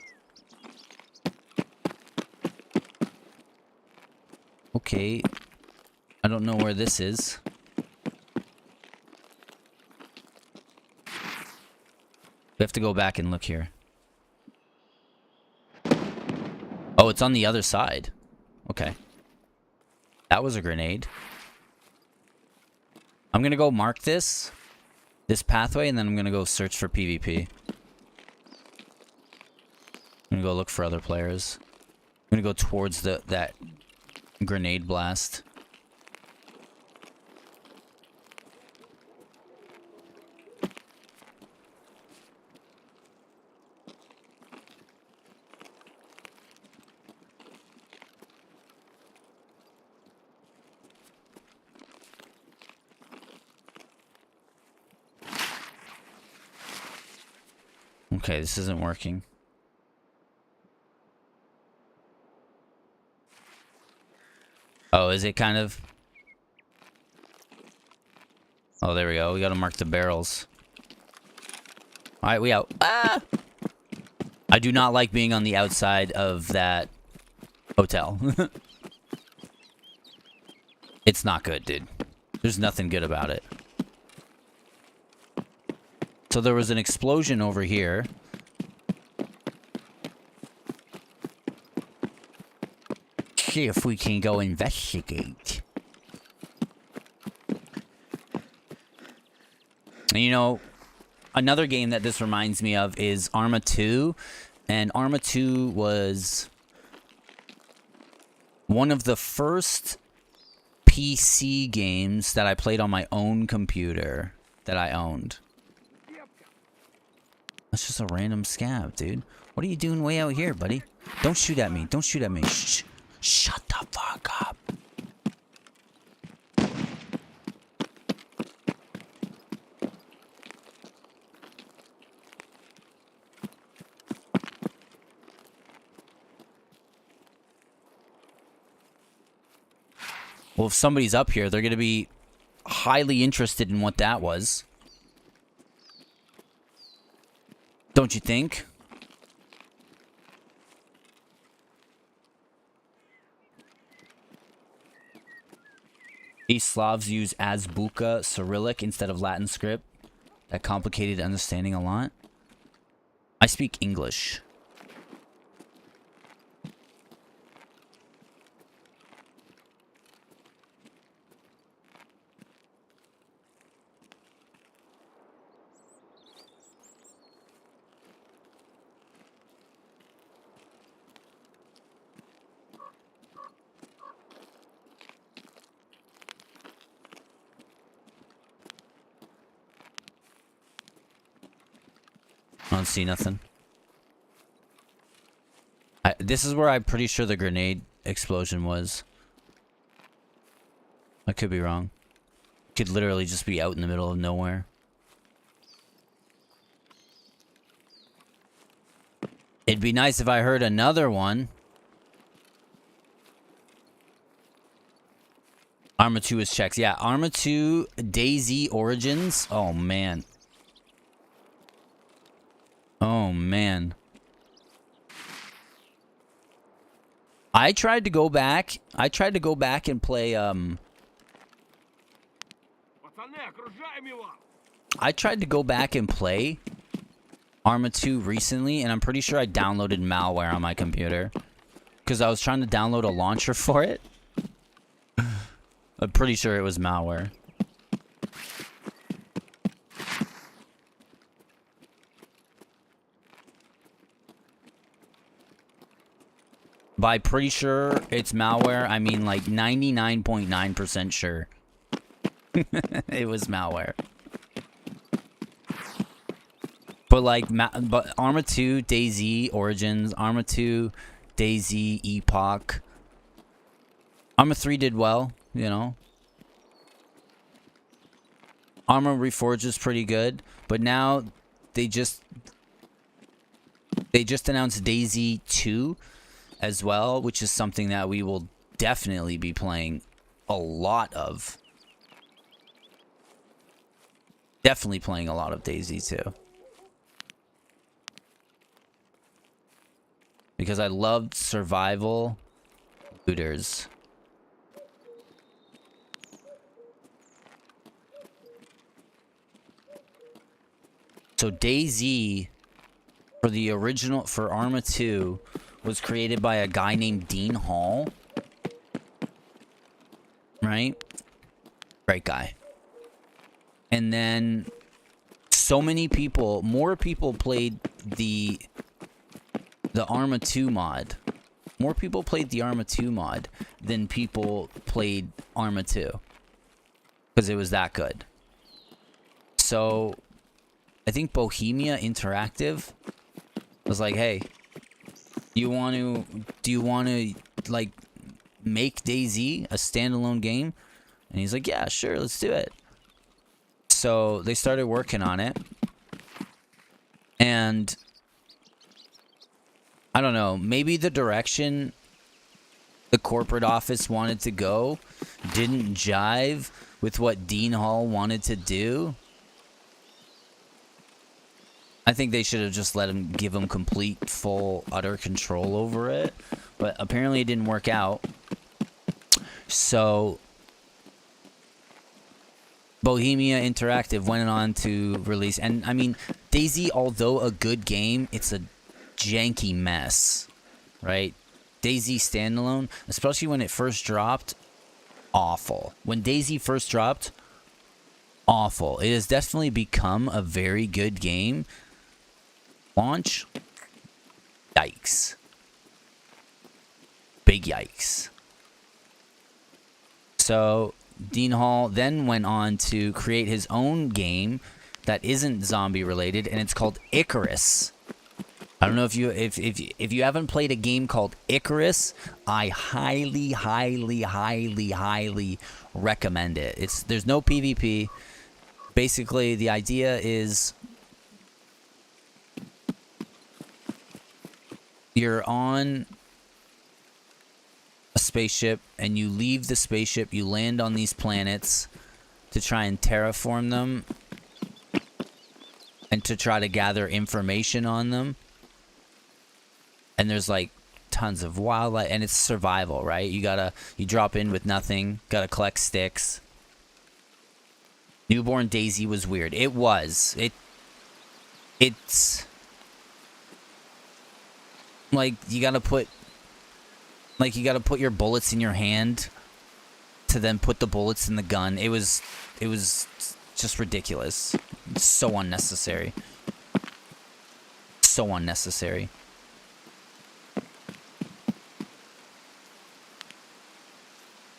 Okay. I don't know where this is. We have to go back and look here. Oh, it's on the other side. Okay. That was a grenade. I'm gonna go mark this pathway, and then I'm gonna go search for PvP. I'm gonna go look for other players. I'm gonna go towards that grenade blast. Okay, this isn't working. Oh, is it kind of? Oh, there we go. We gotta mark the barrels. Alright, we out. Ah! I do not like being on the outside of that hotel. It's not good, dude. There's nothing good about it. So there was an explosion over here. See if we can go investigate. And you know, another game that this reminds me of is Arma 2. And Arma 2 was one of the first PC games that I played on my own computer that I owned. That's just a random scav, dude. What are you doing way out here, buddy? Don't shoot at me. Don't shoot at me. Shh. Shut the fuck up. Well, if somebody's up here, they're going to be highly interested in what that was. Don't you think? These Slavs use Azbuka Cyrillic instead of Latin script. That complicated understanding a lot. I speak English. I don't see nothing. This is where I'm pretty sure the grenade explosion was. I could be wrong. Could literally just be out in the middle of nowhere. It'd be nice if I heard another one. Arma 2 is checks. Yeah, Arma 2 DayZ Origins. Oh, man. Oh, man. I tried to go back. I tried to go back and play, I tried to go back and play Arma 2 recently, and I'm pretty sure I downloaded malware on my computer. Because I was trying to download a launcher for it. I'm pretty sure it was malware. By pretty sure it's malware, I mean like 99.9% sure. It was malware. But like, but Arma 2, DayZ, Origins, Arma 2, DayZ, Epoch. Arma 3 did well, you know. Arma Reforged is pretty good, but now they just announced DayZ 2 as well, which is something that we will definitely be playing a lot of. Definitely playing a lot of DayZ 2. Because I loved survival looters. So DayZ for the original, for Arma 2, was created by a guy named Dean Hall. Right? Great guy. And then so many people, more people played the Arma 2 mod. More people played the Arma 2 mod than people played Arma 2. Because it was that good. So I think Bohemia Interactive was like, hey, do you want to like make DayZ a standalone game? And he's like, yeah, sure, let's do it. So they started working on it. And I don't know, maybe the direction the corporate office wanted to go didn't jive with what Dean Hall wanted to do. I think they should have just give him complete, full, utter control over it. But apparently it didn't work out. So Bohemia Interactive went on to release, and I mean, DayZ, although a good game, it's a janky mess, right? DayZ standalone, especially when it first dropped, awful. When DayZ first dropped, awful. It has definitely become a very good game. Launch, yikes. Big yikes. So Dean Hall then went on to create his own game that isn't zombie related, and it's called Icarus. I don't know if you haven't played a game called Icarus, I highly recommend it. There's no PvP. Basically, the idea is you're on a spaceship and you leave the spaceship, you land on these planets to try and terraform them and to try to gather information on them. And there's like tons of wildlife, and it's survival, right? You drop in with nothing, gotta collect sticks. Newborn DayZ was weird. It's like you gotta put your bullets in your hand to then put the bullets in the gun. It was just ridiculous. So unnecessary. So unnecessary.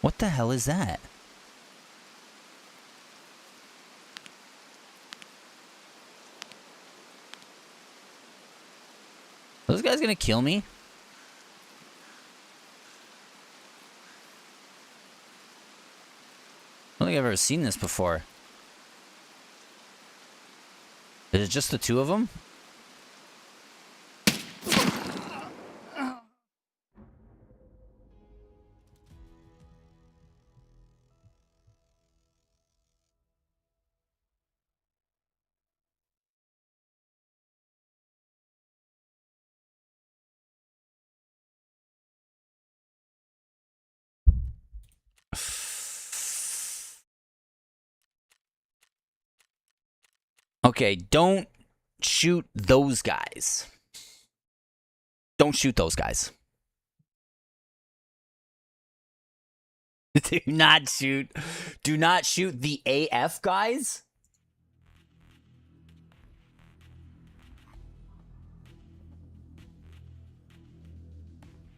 What the hell is that? Are those guys gonna kill me? I don't think I've ever seen this before. Is it just the two of them? Okay, don't shoot those guys. Don't shoot those guys. Do not shoot. Do not shoot the AF guys?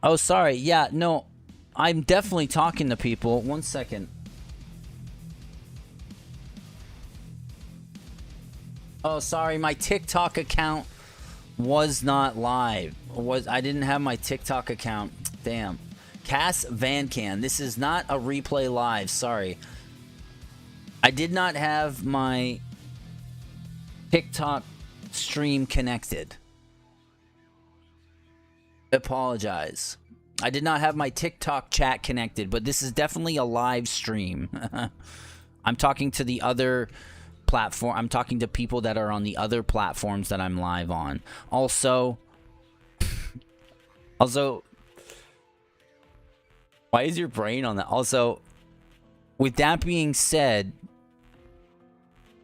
Oh, sorry. Yeah, no. I'm definitely talking to people. 1 second. Oh, sorry. My TikTok account was not live. I didn't have my TikTok account. Damn. Cass Van Can. This is not a replay live. Sorry. I did not have my TikTok stream connected. Apologize. I did not have my TikTok chat connected, but this is definitely a live stream. I'm talking to the other platform. I'm talking to people that are on the other platforms that I'm live on. Also, why is your brain on that? Also, with that being said,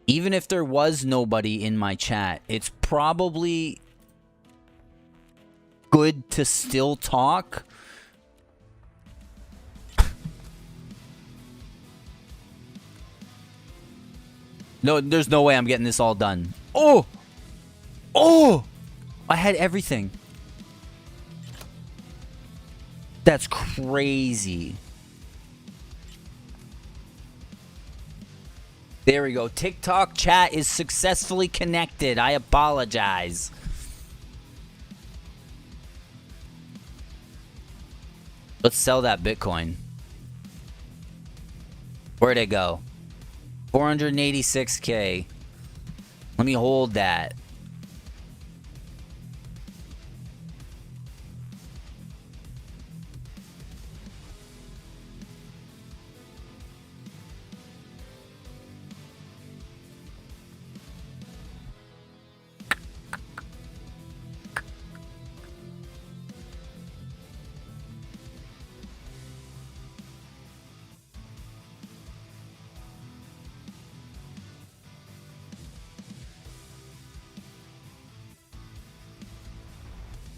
even if there was nobody in my chat, it's probably good to still talk. No, there's no way I'm getting this all done. Oh! Oh! I had everything. That's crazy. There we go. TikTok chat is successfully connected. I apologize. Let's sell that Bitcoin. Where'd it go? 486K. Let me hold that.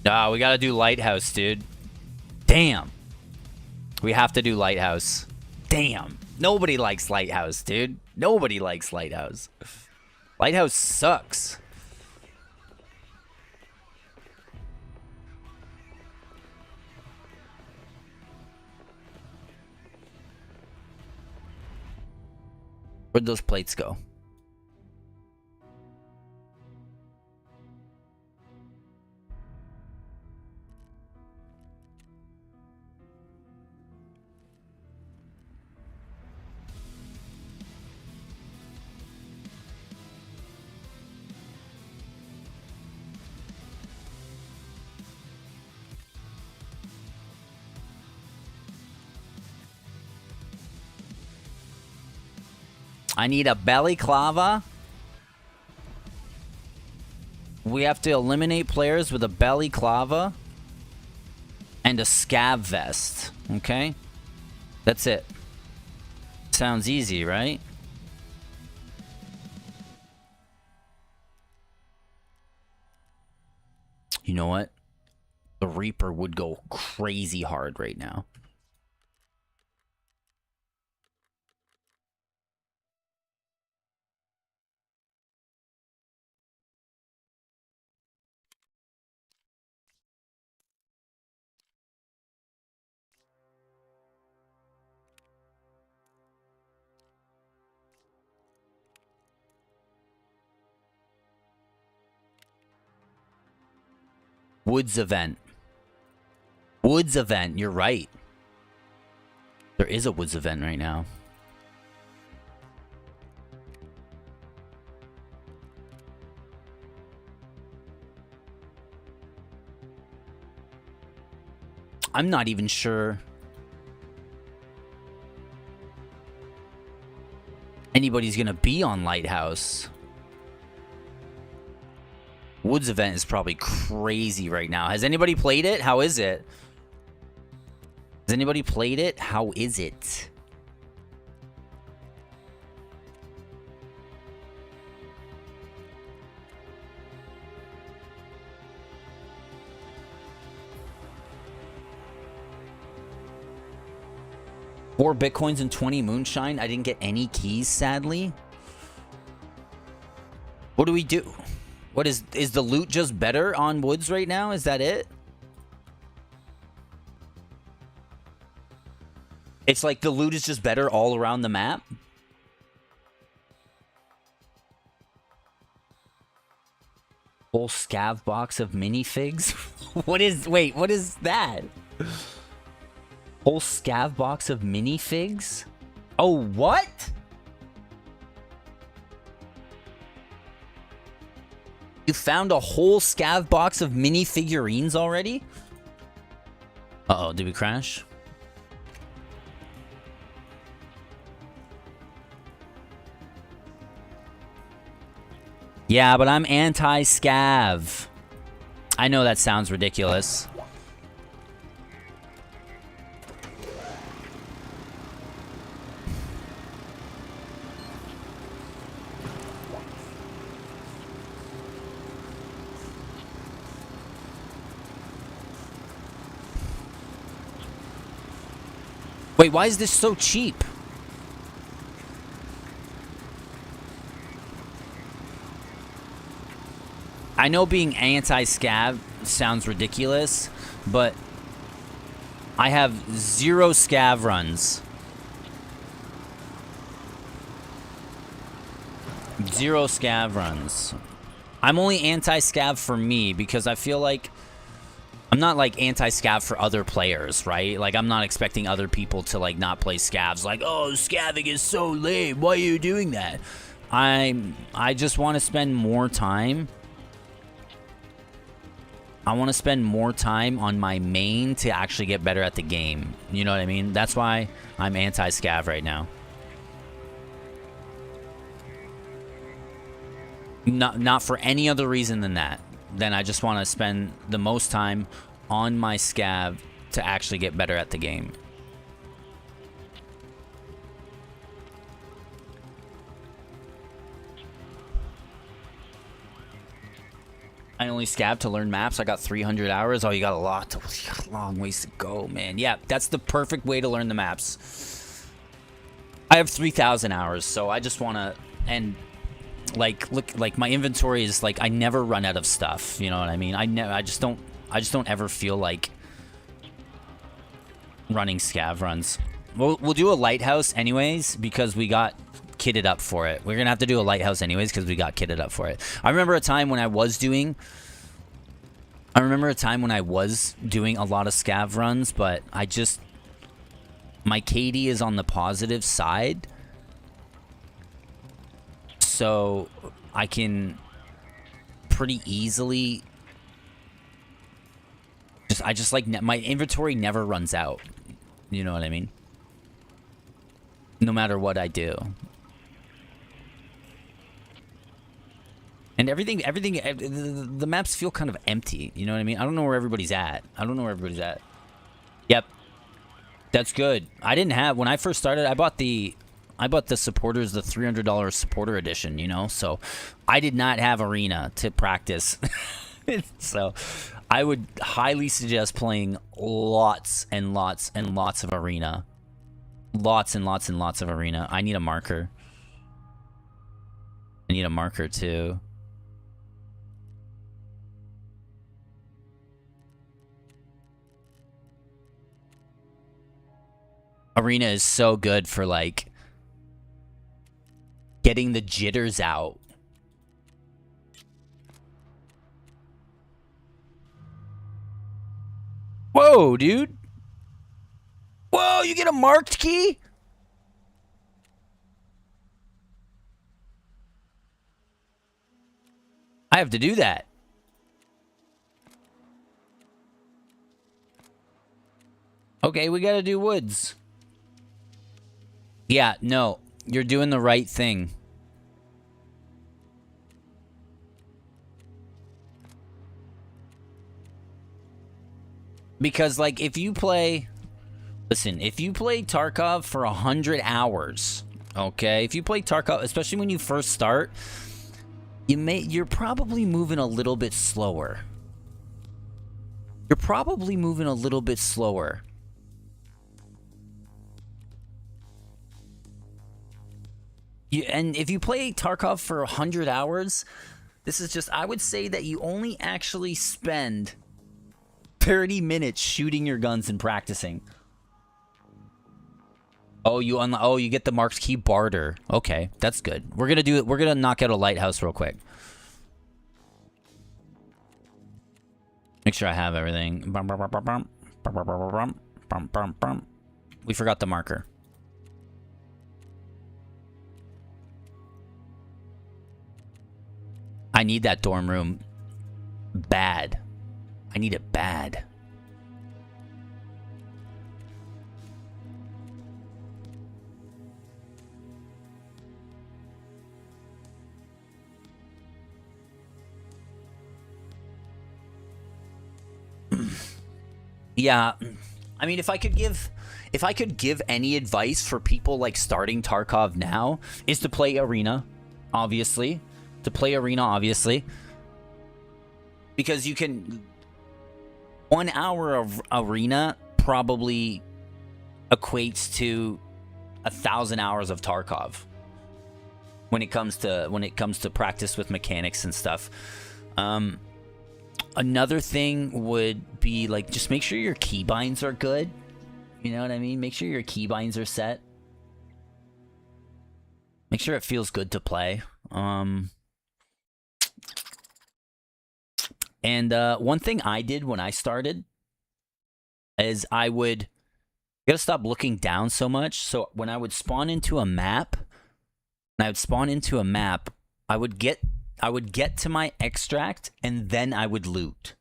Nah, we gotta do Lighthouse, dude. Damn. We have to do Lighthouse. Damn. Nobody likes Lighthouse, dude. Nobody likes Lighthouse. Lighthouse sucks. Where'd those plates go? I need a balaclava. We have to eliminate players with a balaclava and a scav vest. Okay? That's it. Sounds easy, right? You know what? The Reaper would go crazy hard right now. Woods event. Woods event, you're right. There is a Woods event right now. I'm not even sure anybody's gonna be on Lighthouse. Woods event is probably crazy right now. Has anybody played it? How is it? Has anybody played it? How is it? 4 bitcoins and 20 moonshine. I didn't get any keys, sadly. What do we do? What is the loot just better on woods right now? Is that it? It's like the loot is just better all around the map? Whole scav box of minifigs? What is that? Whole scav box of minifigs? Oh, what? You found a whole scav box of mini figurines already? Uh-oh, did we crash? Yeah, but I'm anti-scav. I know that sounds ridiculous. Wait, why is this so cheap? I know being anti-scav sounds ridiculous, but I have 0 scav runs. 0 scav runs. I'm only anti-scav for me because I feel like I'm not like anti-scav for other players, right? Like I'm not expecting other people to like not play scavs. Like, oh, scavving is so lame. Why are you doing that? I just want to spend more time. I want to spend more time on my main to actually get better at the game. You know what I mean? That's why I'm anti-scav right now. Not for any other reason than that. Then I just want to spend the most time on my scav to actually get better at the game. I only scav to learn maps. I got 300 hours. Oh, you got a lot. You got a long ways to go, man. Yeah, that's the perfect way to learn the maps. I have 3,000 hours, so I just want to... And, like, look, like, my inventory is, like, I never run out of stuff. You know what I mean? I just don't ever feel like running scav runs. We'll do a lighthouse anyways, because we got kitted up for it. We're gonna have to do a lighthouse anyways because we got kitted up for it. I remember a time when I was doing a lot of scav runs, but my KD is on the positive side, so I can pretty easily my inventory never runs out. You know what I mean? No matter what I do. And everything, the maps feel kind of empty. You know what I mean? I don't know where everybody's at. Yep. That's good. I didn't have, when I first started, I bought the supporters, the $300 supporter edition, you know? So I did not have arena to practice. So I would highly suggest playing lots and lots and lots of arena. Lots and lots and lots of arena. I need a marker. I need a marker too. Arena is so good for like getting the jitters out. Whoa, dude. Whoa, you get a marked key? I have to do that. Okay, we gotta do woods. Yeah, no, you're doing the right thing. Because, like, if you play... Listen, if you play Tarkov for 100 hours, okay? If you play Tarkov, especially when you first start, you're probably moving a little bit slower. And if you play Tarkov for 100 hours, this is just, I would say that you only actually spend 30 minutes shooting your guns and practicing. Oh, you get the marked key barter. Okay, that's good. We're gonna do it. We're gonna knock out a lighthouse real quick. Make sure I have everything. We forgot the marker. I need that dorm room bad. I need it bad. Yeah, I mean, if I could give any advice for people like starting Tarkov now, is to play Arena, obviously. Because you can 1 hour of Arena probably equates to 1,000 hours of Tarkov when it comes to practice with mechanics and stuff. Another thing would be like, just make sure your keybinds are good. You know what I mean? Make sure your keybinds are set. Make sure it feels good to play. And one thing I did when I started is I gotta stop looking down so much. So when I would spawn into a map, I would get to my extract and then I would loot.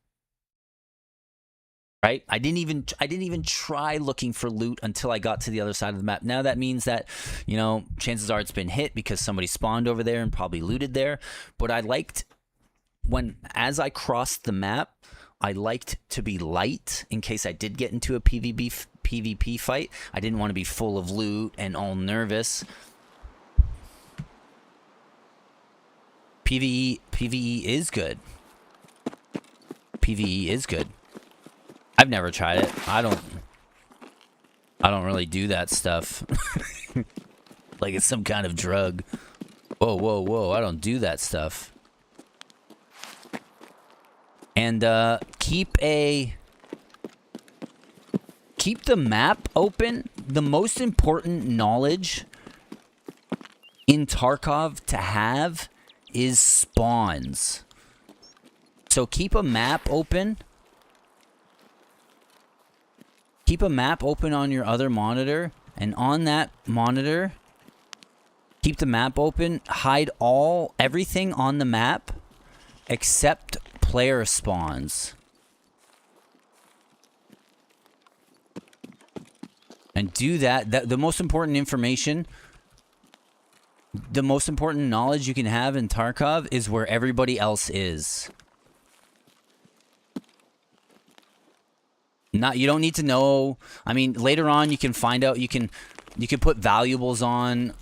Right? I didn't even try looking for loot until I got to the other side of the map. Now that means that, you know, chances are it's been hit because somebody spawned over there and probably looted there. But I liked as I crossed the map, I liked to be light in case I did get into a PvP fight. I didn't want to be full of loot and all nervous. PvE is good. PvE is good. I've never tried it. I don't really do that stuff. Like it's some kind of drug. Whoa. I don't do that stuff. And keep the map open. The most important knowledge in Tarkov to have is spawns. So keep a map open. Keep a map open on your other monitor, and on that monitor, keep the map open. Hide everything on the map except player spawns. And do that. The most important information, the most important knowledge you can have in Tarkov is where everybody else is. You don't need to know. I mean, later on you can find out. You can put valuables on.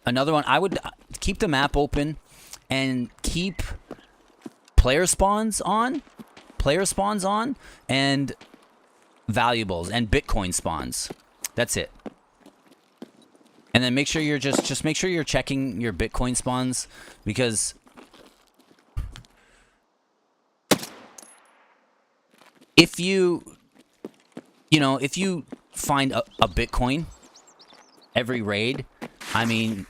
Another one, I would keep the map open and keep player spawns on, and valuables and Bitcoin spawns. That's it. And then make sure you're just make sure you're checking your Bitcoin spawns, because if you find a Bitcoin every raid, I mean,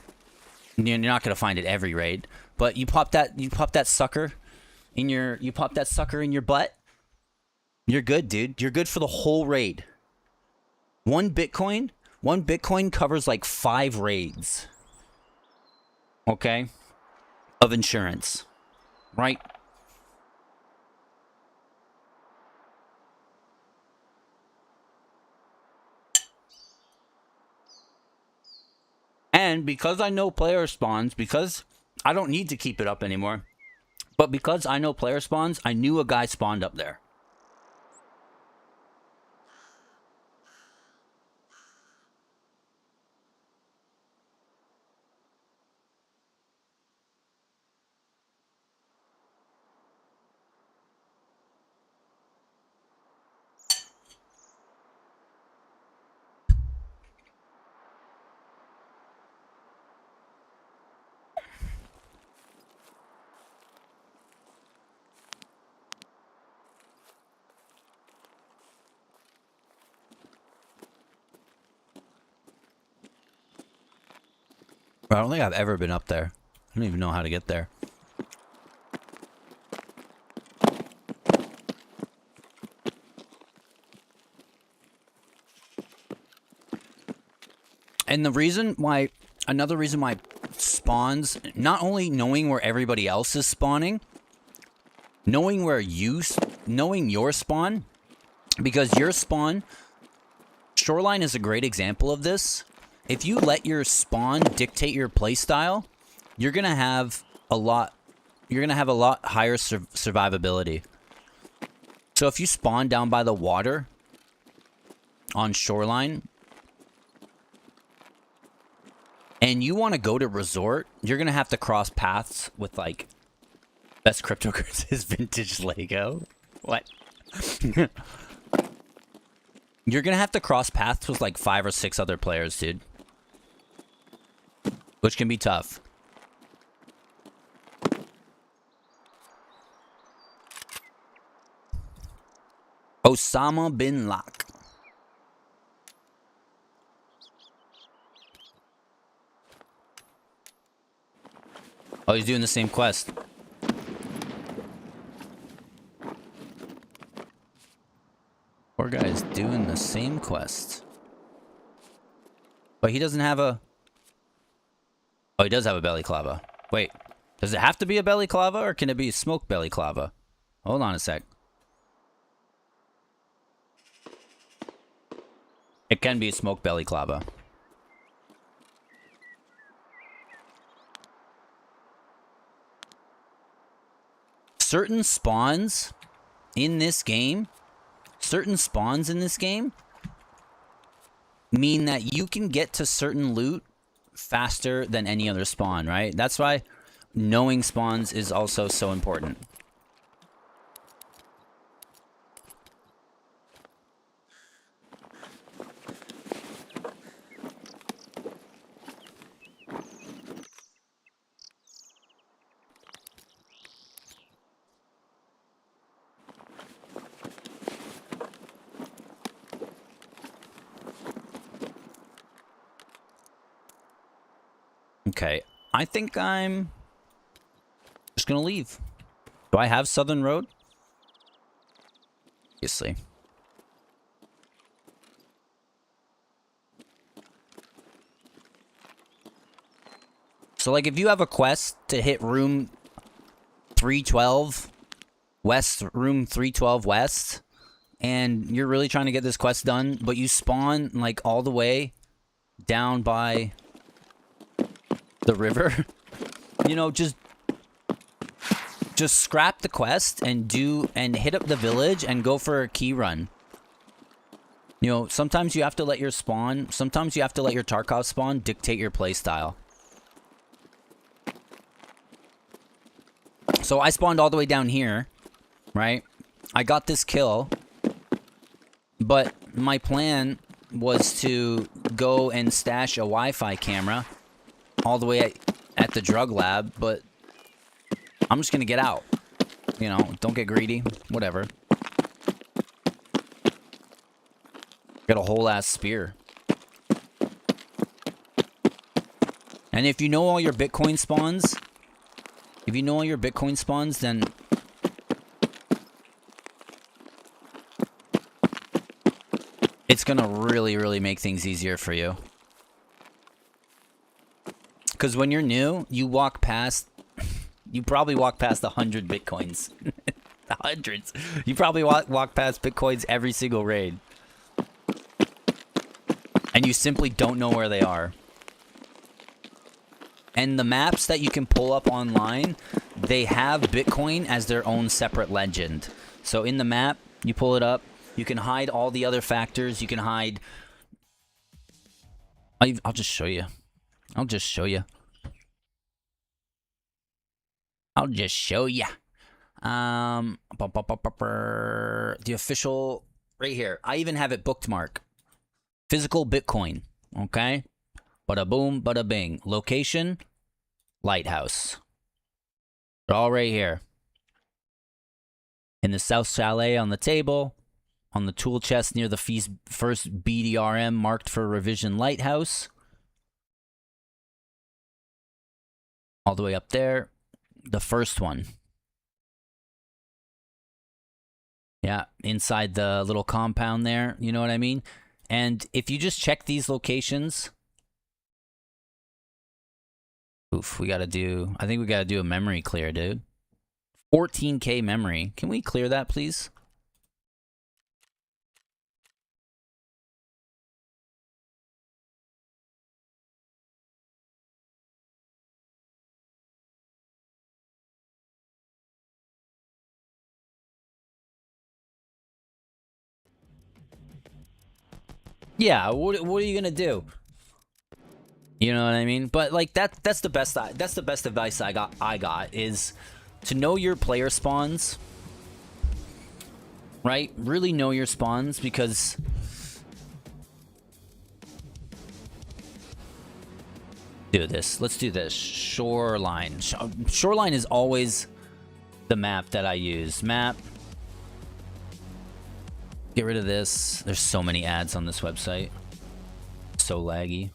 you're not gonna find it every raid, but you pop that sucker in your butt, you're good, dude. You're good for the whole raid. One Bitcoin covers like 5 raids. Okay? Of insurance. Right? And because I know player spawns, because I don't need to keep it up anymore, but because I know player spawns, I knew a guy spawned up there. I don't think I've ever been up there. I don't even know how to get there. And the reason why, another reason why spawns, not only knowing where everybody else is spawning, knowing your spawn, because your spawn, Shoreline is a great example of this. If you let your spawn dictate your playstyle, you're gonna have a lot higher survivability. So if you spawn down by the water on Shoreline, and you want to go to resort, you're gonna have to cross paths with like best cryptocurrencies vintage Lego. What? You're gonna have to cross paths with like 5 or 6 other players, dude. Which can be tough. Osama bin Laden. Oh, he's doing the same quest. Poor guy is doing the same quest. But he doesn't have a... Oh, he does have a belly clava. Wait, does it have to be a belly clava or can it be a smoke belly clava? Hold on a sec. It can be a smoke belly clava. Certain spawns in this game mean that you can get to certain loot faster than any other spawn, right? That's why knowing spawns is also so important. Okay, I think I'm just gonna leave. Do I have Southern Road? Obviously. So, like, if you have a quest to hit room 312 west, room 312 west, and you're really trying to get this quest done, but you spawn, like, all the way down by the river, you know, just scrap the quest and hit up the village and go for a key run. You know, sometimes you have to let your Tarkov spawn dictate your playstyle. So I spawned all the way down here, right? I got this kill, but my plan was to go and stash a Wi-Fi camera all the way at the drug lab, but I'm just gonna get out. You know, don't get greedy. Whatever. Got a whole ass spear. And if you know all your Bitcoin spawns, then it's gonna really, really make things easier for you. Because when you're new, you probably walk past 100 Bitcoins. Hundreds. You probably walk past Bitcoins every single raid. And you simply don't know where they are. And the maps that you can pull up online, they have Bitcoin as their own separate legend. So in the map, you pull it up, you can hide all the other factors, you can hide... I'll just show you. I'll just show you. The official... Right here. I even have it bookmarked. Physical Bitcoin. Okay? Bada boom, bada bing. Location, lighthouse. They're all right here. In the South Chalet on the table. On the tool chest near the first BDRM marked for revision lighthouse. All the way up there. The first one. Yeah, inside the little compound there. You know what I mean? And if you just check these locations... Oof, we gotta do... I think we gotta do a memory clear, dude. 14K memory. Can we clear that, please? Yeah, what are you gonna do? You know what I mean? But like that's the best advice I got is to know your player spawns. Right? Really know your spawns, because let's do this. Shoreline. Shoreline is always the map that I use. Map. Get rid of this. There's so many ads on this website. So laggy.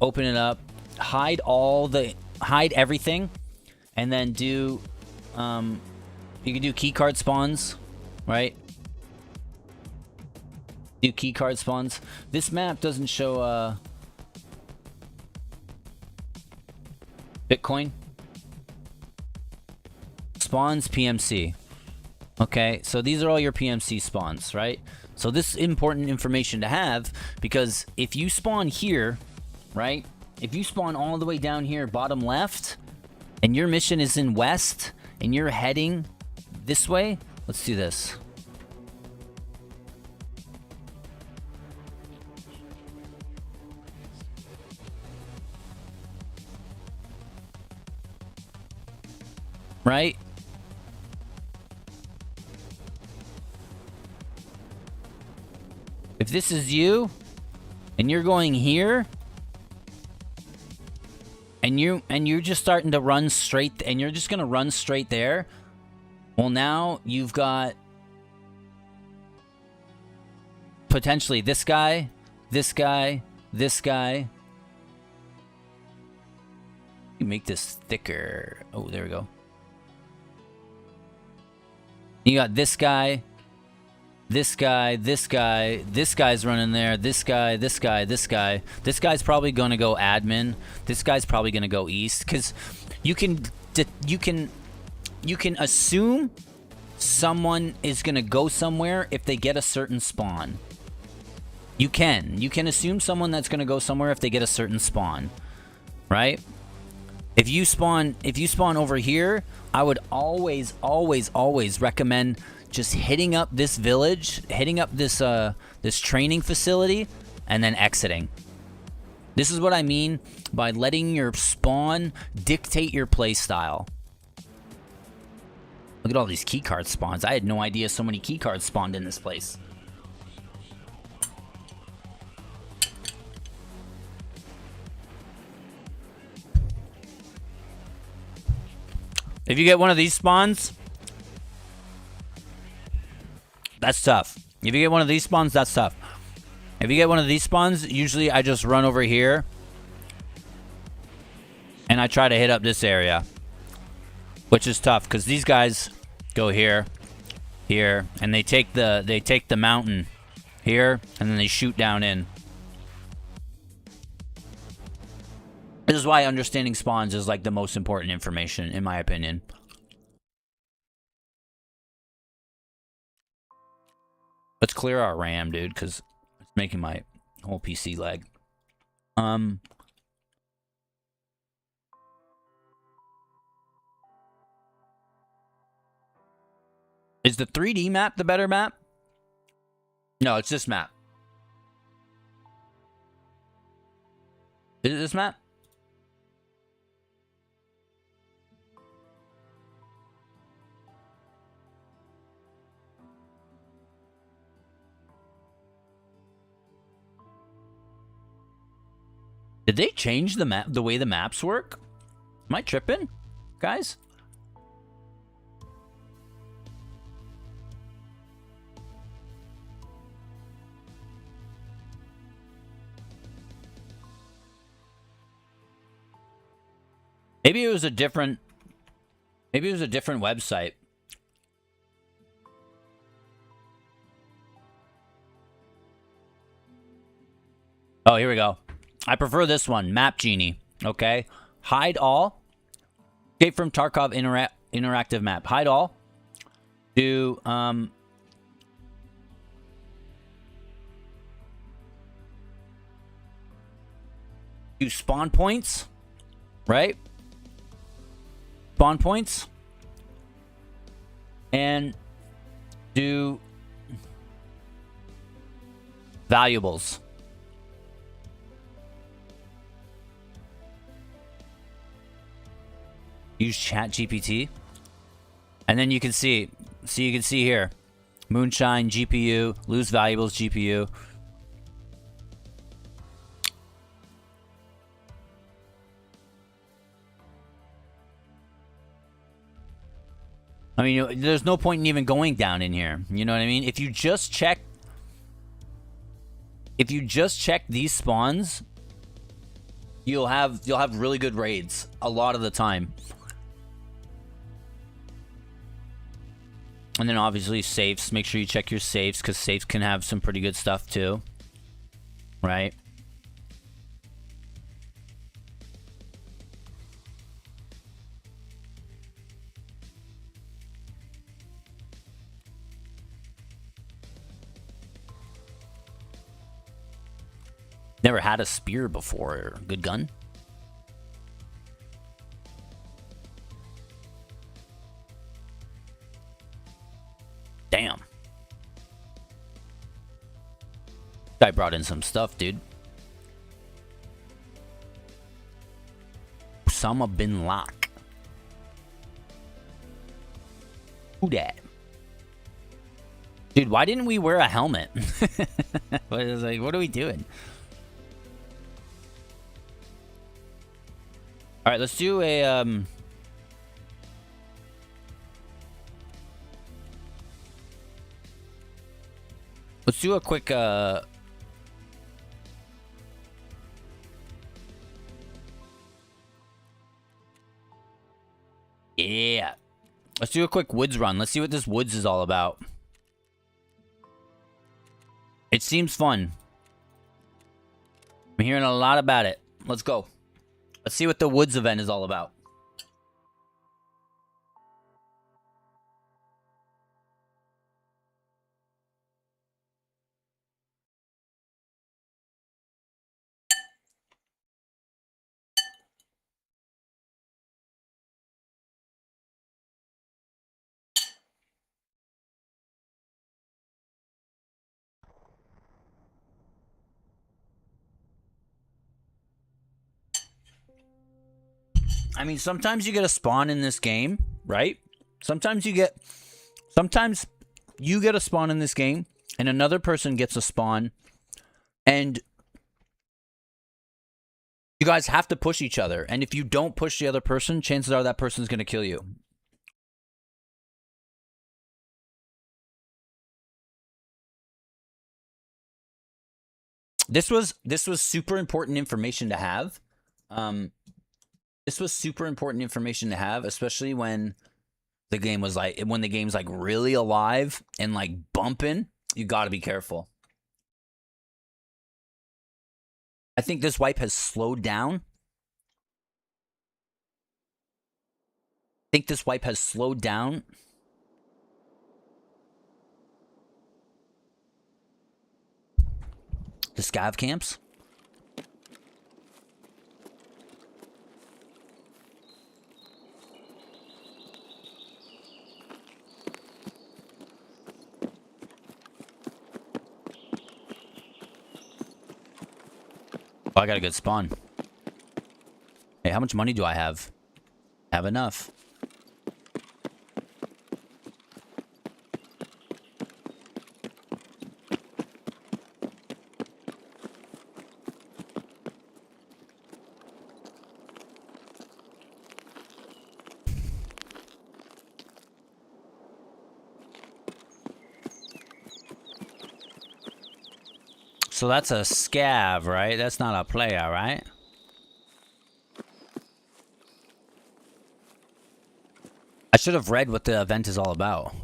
Open it up. Hide everything. And then do, you can do keycard spawns, right? Do keycard spawns. This map doesn't show, Bitcoin. Spawns PMC. Okay, so these are all your PMC spawns, right? So this is important information to have, because if you spawn here, right? If you spawn all the way down here, bottom left, and your mission is in west, and you're heading this way, let's do this. Right? If this is you, and you're going here, and you're just starting to run straight, and you're just gonna run straight there, well, now you've got potentially this guy, this guy, this guy. You make this thicker. Oh, there we go. You got this guy. This guy, this guy, this guy's running there, this guy, this guy, this guy. This guy's probably going to go admin. This guy's probably going to go east, because you can assume someone is going to go somewhere if they get a certain spawn. You can assume someone that's going to go somewhere if they get a certain spawn, right? If you spawn over here, I would always recommend just hitting up this village, hitting up this this training facility, and then exiting. This is what I mean by letting your spawn dictate your play style. Look at all these keycard spawns. I had no idea so many keycards spawned in this place. If you get one of these spawns, that's tough. If you get one of these spawns, that's tough. If you get one of these spawns, usually I just run over here and I try to hit up this area, which is tough because these guys go here, here, and they take the mountain here, and then they shoot down in. This is why understanding spawns is like the most important information, in my opinion. Let's clear our RAM, dude, because it's making my whole PC lag. Is the 3D map the better map? No, it's this map. Is it this map? Did they change the map, the way the maps work? Am I tripping, guys? Maybe it was a different... Maybe it was a different website. Oh, here we go. I prefer this one. Map Genie. Okay. Hide all. Escape from Tarkov interactive map. Hide all. Do, do spawn points. Right? Spawn points. And do valuables. Use chat GPT. And then you can see. So you can see here. Moonshine, GPU. Lose valuables, GPU. I mean, there's no point in even going down in here. You know what I mean? If you just check... If you just check these spawns, you'll have really good raids a lot of the time. And then obviously safes. Make sure you check your safes, because safes can have some pretty good stuff too. Right? Never had a spear before. Good gun. Damn. Guy brought in some stuff, dude. Osama bin Laden. Who dat? Dude, why didn't we wear a helmet? What are we doing? All right, let's do a let's do a quick yeah. Let's do a quick woods run. Let's see what this woods is all about. It seems fun. I'm hearing a lot about it. Let's go. Let's see what the woods event is all about. I mean, sometimes you get a spawn in this game, right? Sometimes you get a spawn in this game, and another person gets a spawn, and you guys have to push each other. And if you don't push the other person, chances are that person's going to kill you. This was super important information to have. This was super important information to have, especially when the game was like, when the game's like really alive and like bumping. You got to be careful. I think this wipe has slowed down. I think this wipe has slowed down. The scav camps. Oh, I got a good spawn. Hey, how much money do I have? Have enough. So that's a scav, right? That's not a player, right? should have read what the event is all about.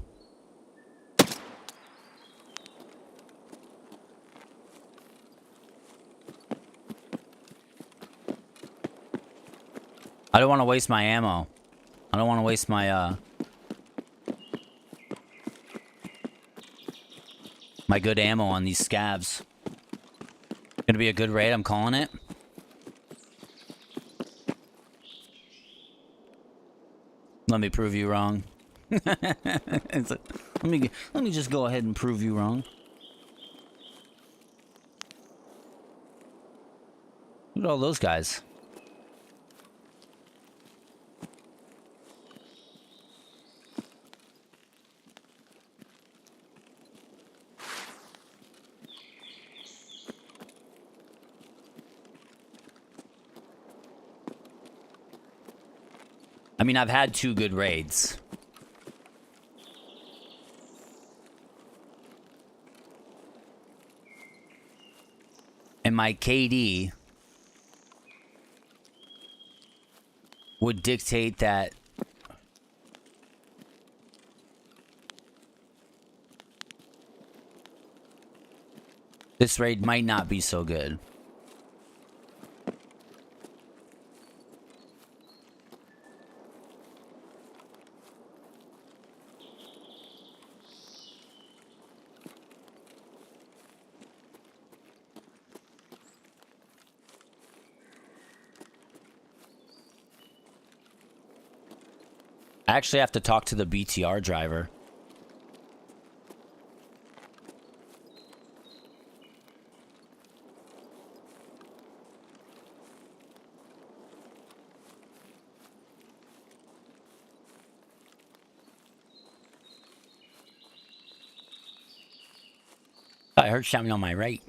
I don't want to waste my ammo. I don't want to waste my, my good ammo on these scavs. Gonna be a good raid, I'm calling it. Let me prove you wrong. Let me just go ahead and prove you wrong. Look at all those guys. I mean, I've had 2 good raids. And my KD would dictate that this raid might not be so good. I actually have to talk to the BTR driver. I heard shouting on my right.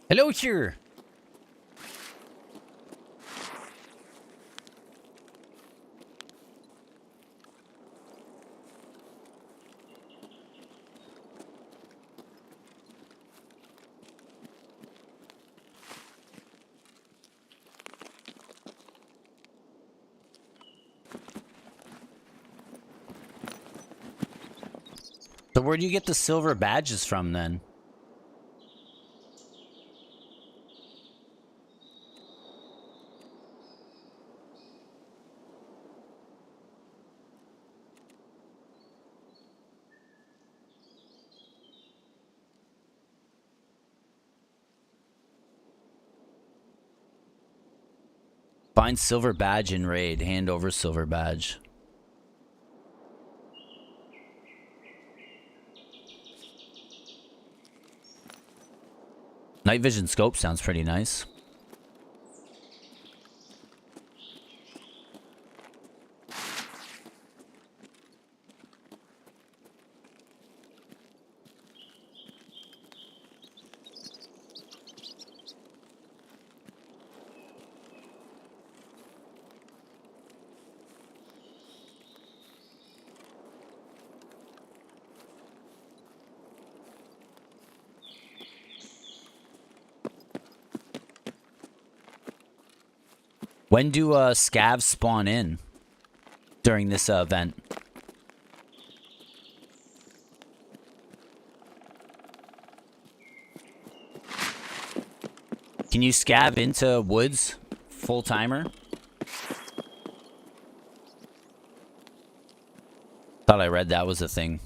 Hello, sir. So where do you get the silver badges from then? Find silver badge in raid. Hand over silver badge. Night vision scope sounds pretty nice. When do scavs spawn in during this event? Can you scav into woods full timer? Thought I read that was a thing.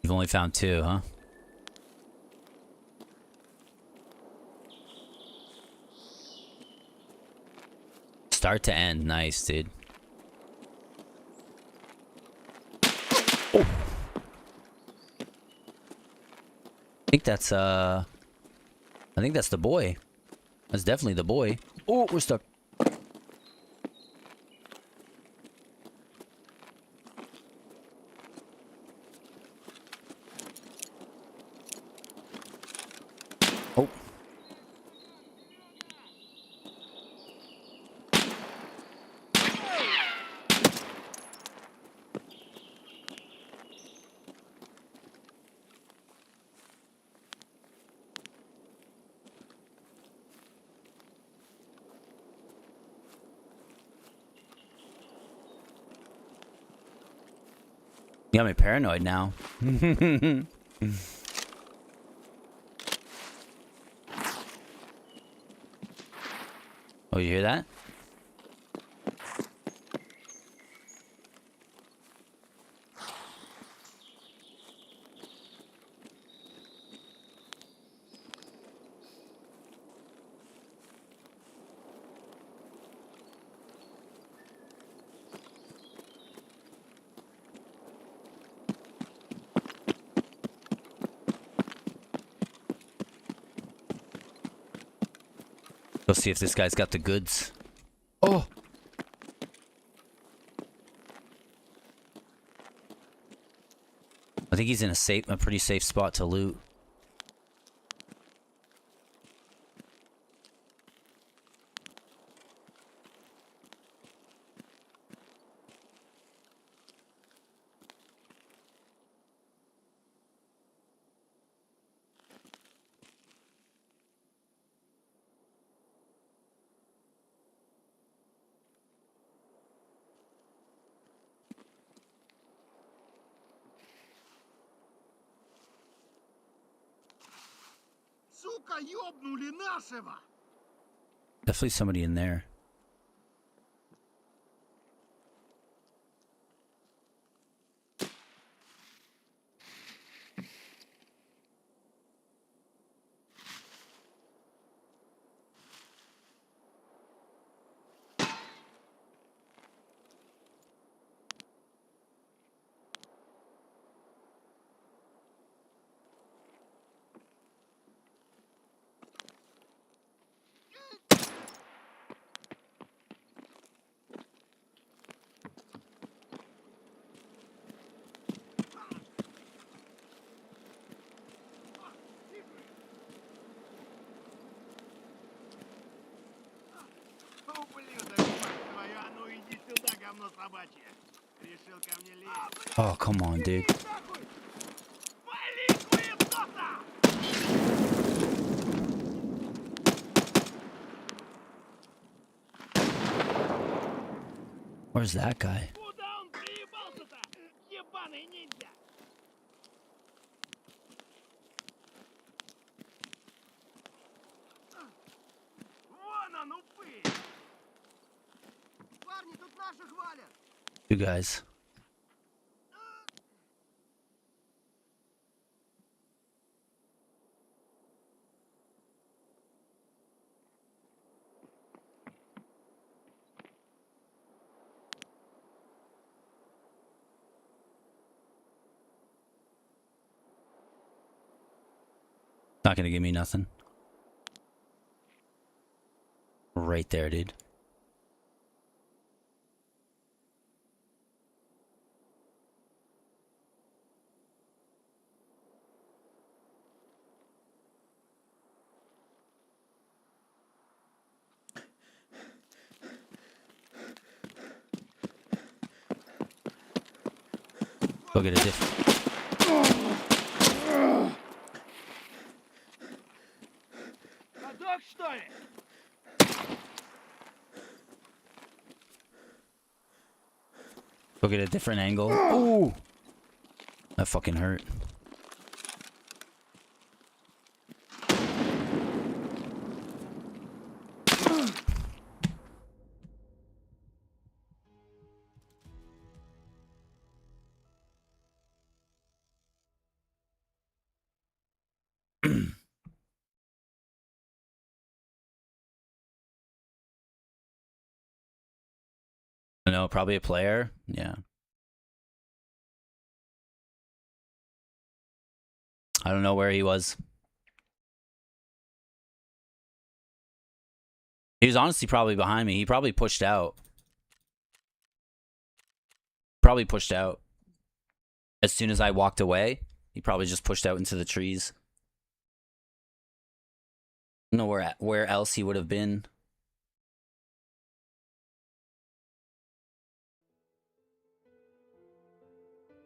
You've only found 2, huh? Start to end. Nice, dude. Oh. I think that's the boy. That's definitely the boy. Oh, we're stuck. Oh. You got me paranoid now. Oh, you hear that? Go see if this guy's got the goods. Oh! I think he's in a pretty safe spot to loot. Definitely somebody in there. Oh, come on, dude. Where's that guy? Two guys. Not gonna give me nothing. Right there, dude. Go get a different. Go get a different angle. Ooh! That fucking hurt. No, probably a player. Yeah. I don't know where he was. He was honestly probably behind me. He probably pushed out. Probably pushed out. As soon as I walked away, he probably just pushed out into the trees. I don't know where else he would have been.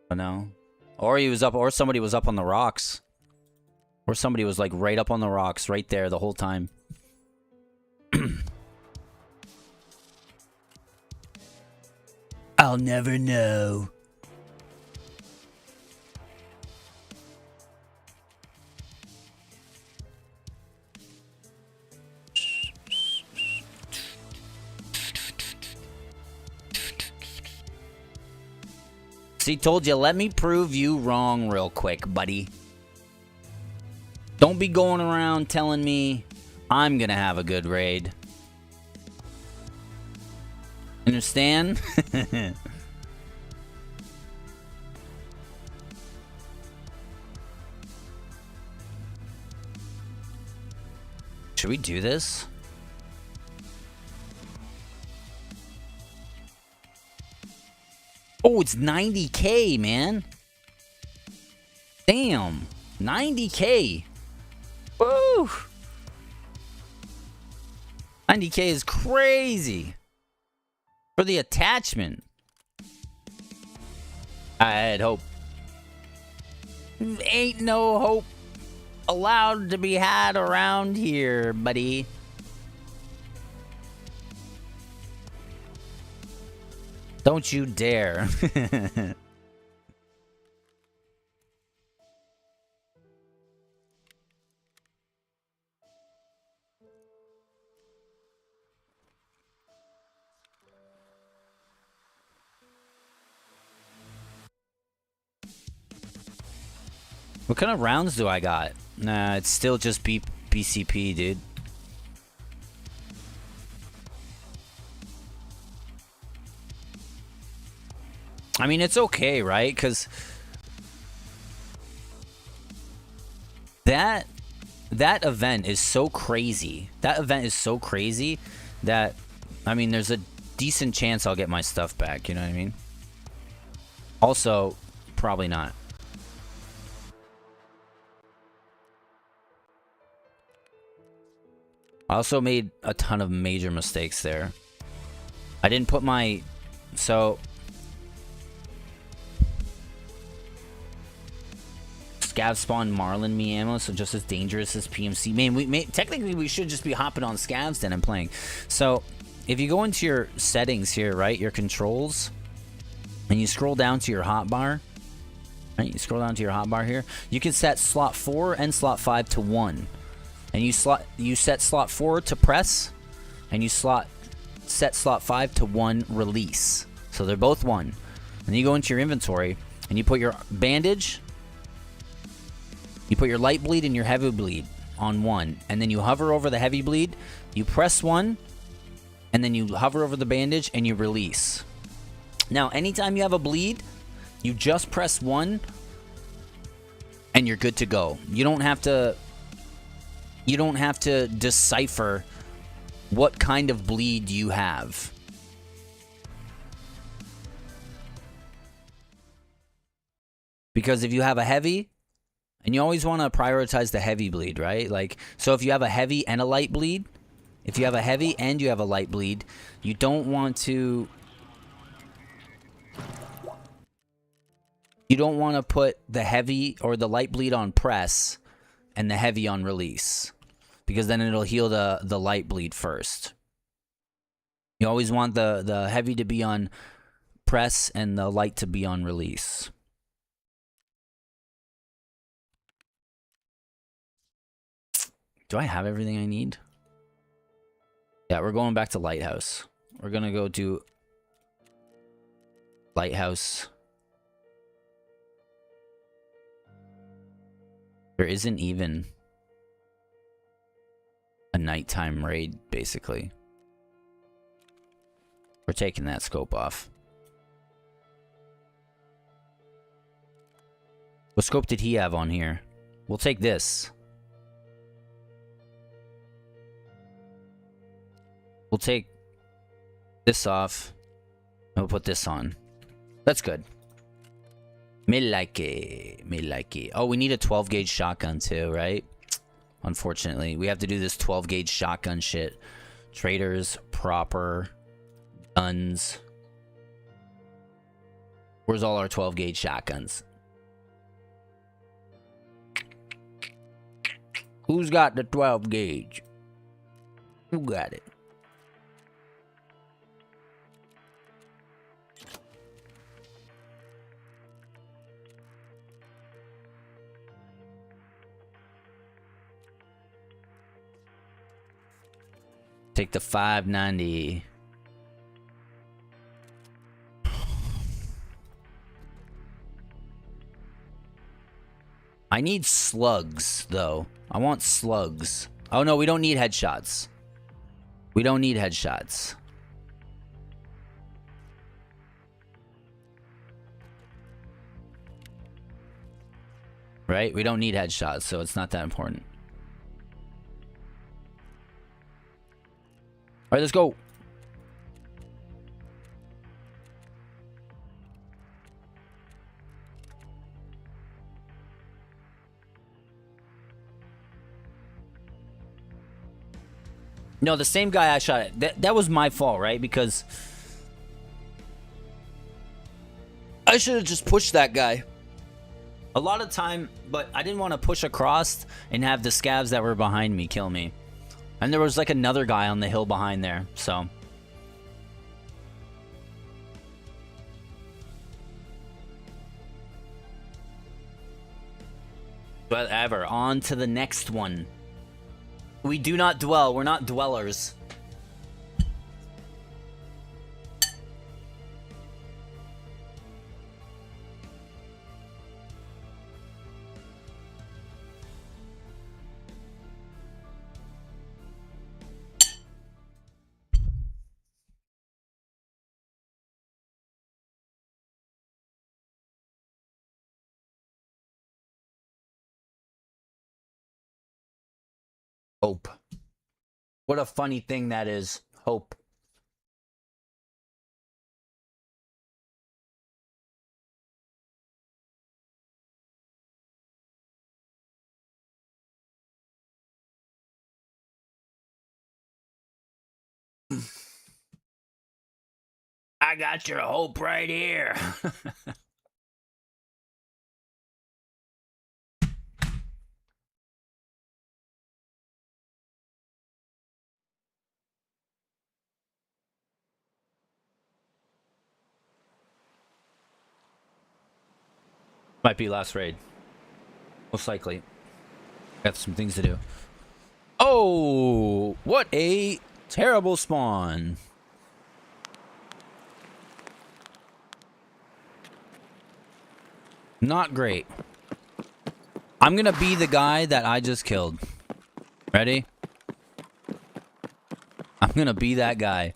I know. Or he was up, or somebody was up on the rocks. Or somebody was like right up on the rocks, right there the whole time. I'll never know. See, told you, let me prove you wrong real quick, buddy. Don't be going around telling me I'm gonna have a good raid. Understand? Should we do this? Oh, it's 90K, man. Damn. 90K. Woo! 90K is crazy. For the attachment. I had hope. Ain't no hope allowed to be had around here, buddy. Don't you dare. What kind of rounds do I got? Nah, it's still just BCP, dude. I mean, it's okay, right? Because that event is so crazy. That event is so crazy that, I mean, there's a decent chance I'll get my stuff back, you know what I mean? Also, probably not. I also made a ton of major mistakes there. I didn't put my... So... Scav spawn Marlin me ammo, so just as dangerous as PMC. Man, technically we should just be hopping on scavs then and playing. So, if you go into your settings here, right, your controls, and you scroll down to your hotbar, right, you scroll down to your hotbar here, you can set slot 4 and slot 5 to 1. And you set slot 4 to press, and you set slot 5 to 1 release. So they're both 1. And then you go into your inventory, and you put your bandage, you put your light bleed and your heavy bleed on 1. And then you hover over the heavy bleed, you press 1, and then you hover over the bandage, and you release. Now, anytime you have a bleed, you just press 1, and you're good to go. You don't have to decipher what kind of bleed you have. Because if you have a heavy, and you always want to prioritize the heavy bleed, right? Like, so if you have a heavy and a light bleed, if you have a heavy and you have a light bleed, you don't want to put the heavy or the light bleed on press and the heavy on release, because then it'll heal the light bleed first. You always want the heavy to be on press and the light to be on release. Do I have everything I need? Yeah, we're going back to Lighthouse. We're gonna go do Lighthouse. There isn't even a nighttime raid, basically. We're taking that scope off. What scope did he have on here? We'll take this. We'll take this off, and we'll put this on. That's good. Me like it. Me like it. Oh, we need a 12 gauge shotgun too, right? Unfortunately, we have to do this 12 gauge shotgun shit. Traders, proper, guns. Where's all our 12 gauge shotguns? Who's got the 12 gauge? Who got it? Take the 590. I need slugs, though. I want slugs. Oh, no, we don't need headshots. We don't need headshots. Right? We don't need headshots, so it's not that important. Alright, let's go. No, the same guy I shot at. That was my fault, right? Because I should have just pushed that guy. A lot of time, but I didn't want to push across and have the scavs that were behind me kill me. And there was like another guy on the hill behind there, so. Whatever, on to the next one. We do not dwell, we're not dwellers. Hope. What a funny thing that is. Hope. I got your hope right here. Might be last raid. Most likely. Got some things to do. Oh, what a terrible spawn. Not great. I'm gonna be the guy that I just killed. Ready? I'm gonna be that guy.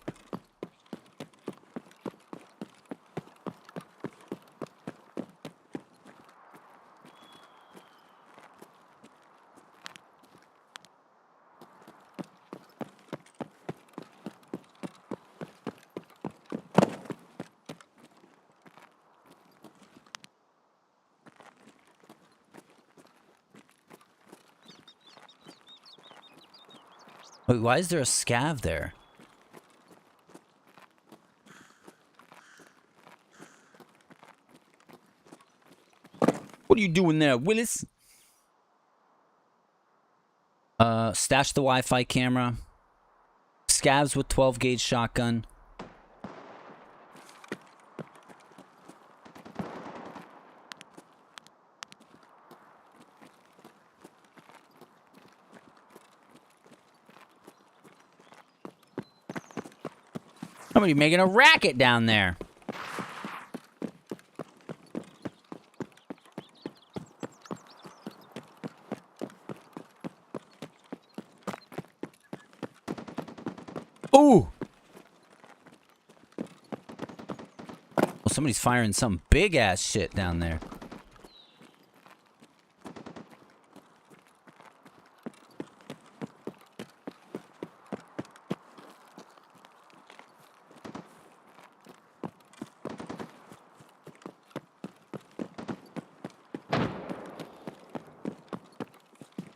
Wait, why is there a scav there? What are you doing there, Willis? Stash the Wi-Fi camera. Scavs with 12 gauge shotgun. Somebody making a racket down there. Ooh! Well, somebody's firing some big ass shit down there.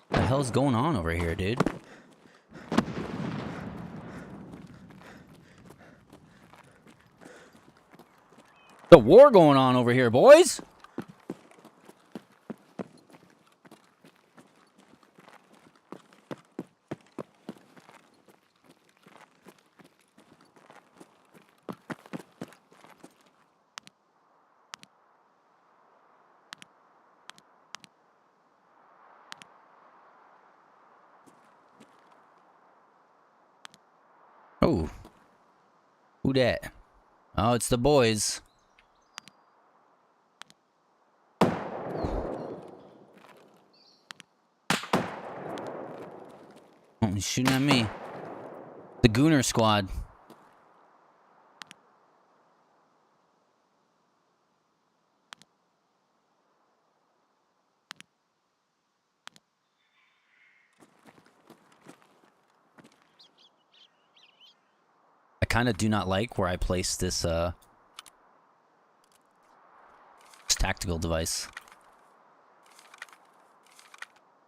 What the hell's going on over here, dude? The war going on over here, boys. Oh. Who dat? Oh, it's the boys. Oh, he's shooting at me. The Gooner squad. I kind of do not like where I place this tactical device.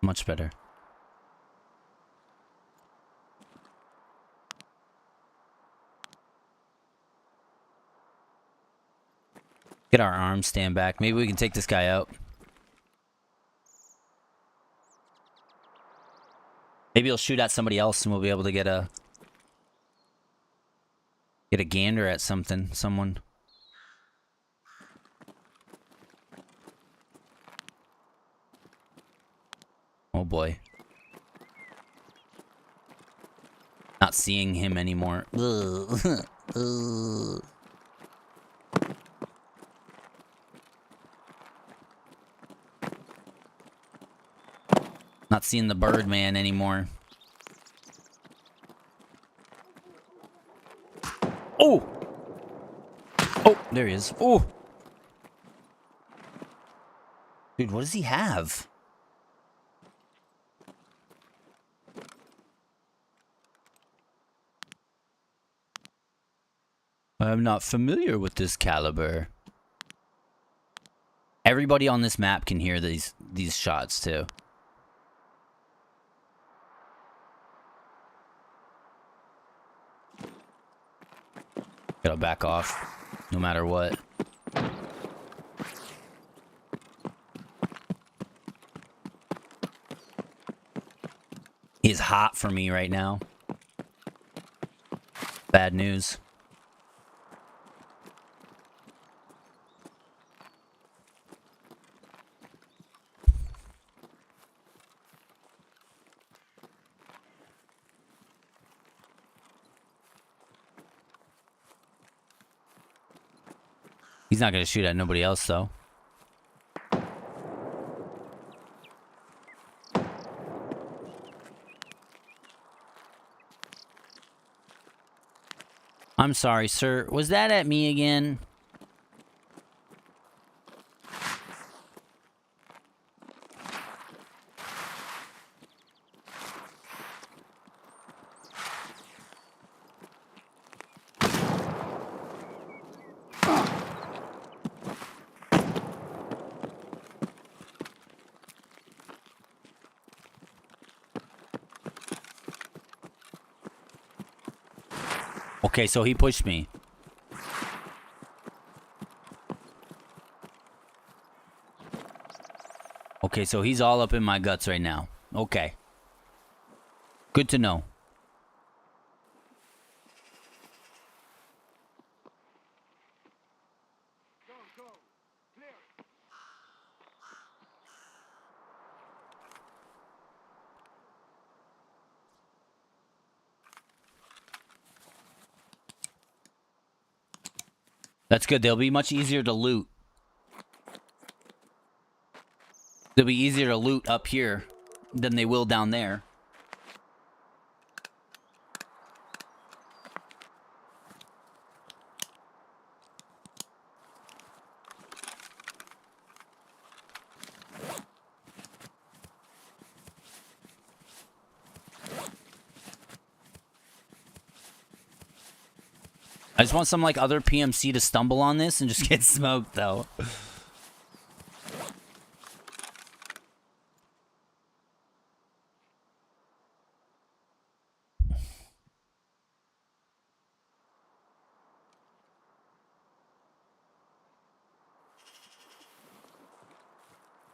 Much better. Get our arms stand back. Maybe we can take this guy out. Maybe he'll shoot at somebody else and we'll be able to get a gander at someone. Oh boy. Not seeing him anymore. Ugh. Ugh. Not seeing the Birdman anymore. Oh! Oh, there he is. Oh! Dude, what does he have? I'm not familiar with this caliber. Everybody on this map can hear these shots too. Gotta back off, no matter what. He's hot for me right now. Bad news. He's not gonna shoot at nobody else, though. I'm sorry, sir. Was that at me again? Okay, so he pushed me. Okay, so he's all up in my guts right now. Okay. Good to know. That's good. They'll be much easier to loot. They'll be easier to loot up here than they will down there. I just want some like other PMC to stumble on this and just get smoked though. I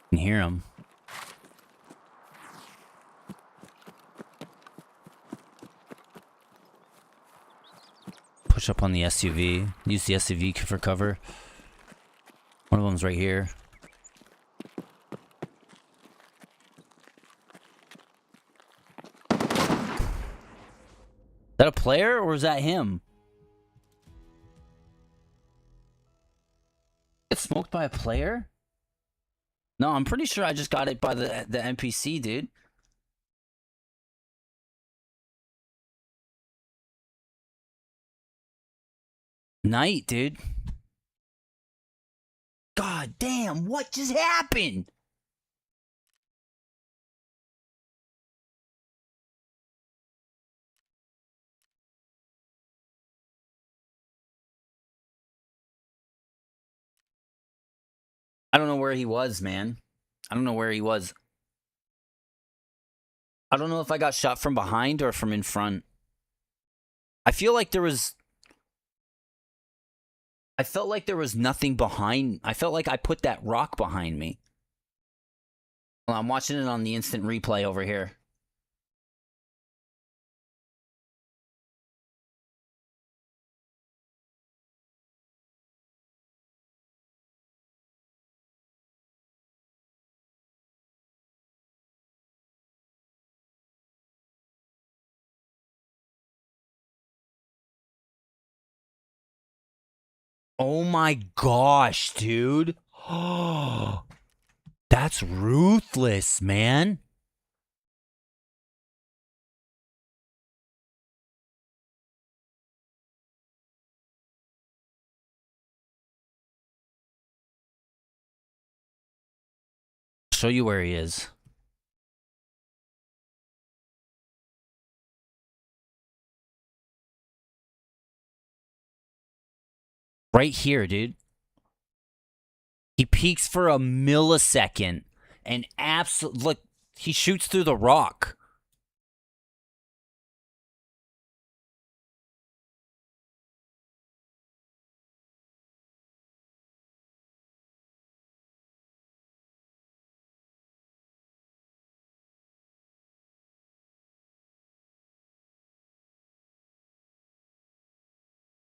can hear him. Push up on the SUV. Use the SUV for cover. One of them's right here. Is that a player or is that him? Get smoked by a player? No, I'm pretty sure I just got it by the NPC, dude. Night, dude. God damn, what just happened? I don't know where he was, man. I don't know where he was. I don't know if I got shot from behind or from in front. I feel like there was... I felt like there was nothing behind. I felt like I put that rock behind me. Well, I'm watching it on the instant replay over here. Oh my gosh, dude. Oh, that's ruthless, man. I'll show you where he is. Right here, dude. He peeks for a millisecond and absolutely, look, he shoots through the rock.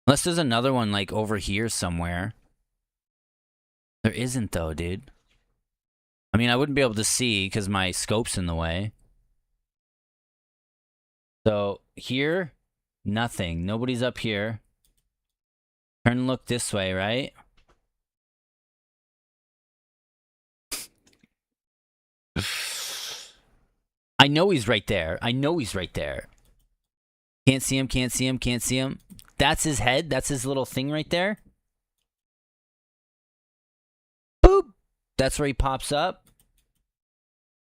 Unless there's another one like over here somewhere. There isn't though, dude. I mean, I wouldn't be able to see because my scope's in the way. So here, nothing. Nobody's up here. Turn and look this way, right? I know he's right there. I know he's right there. Can't see him, can't see him, can't see him. That's his head. That's his little thing right there. Boop. That's where he pops up.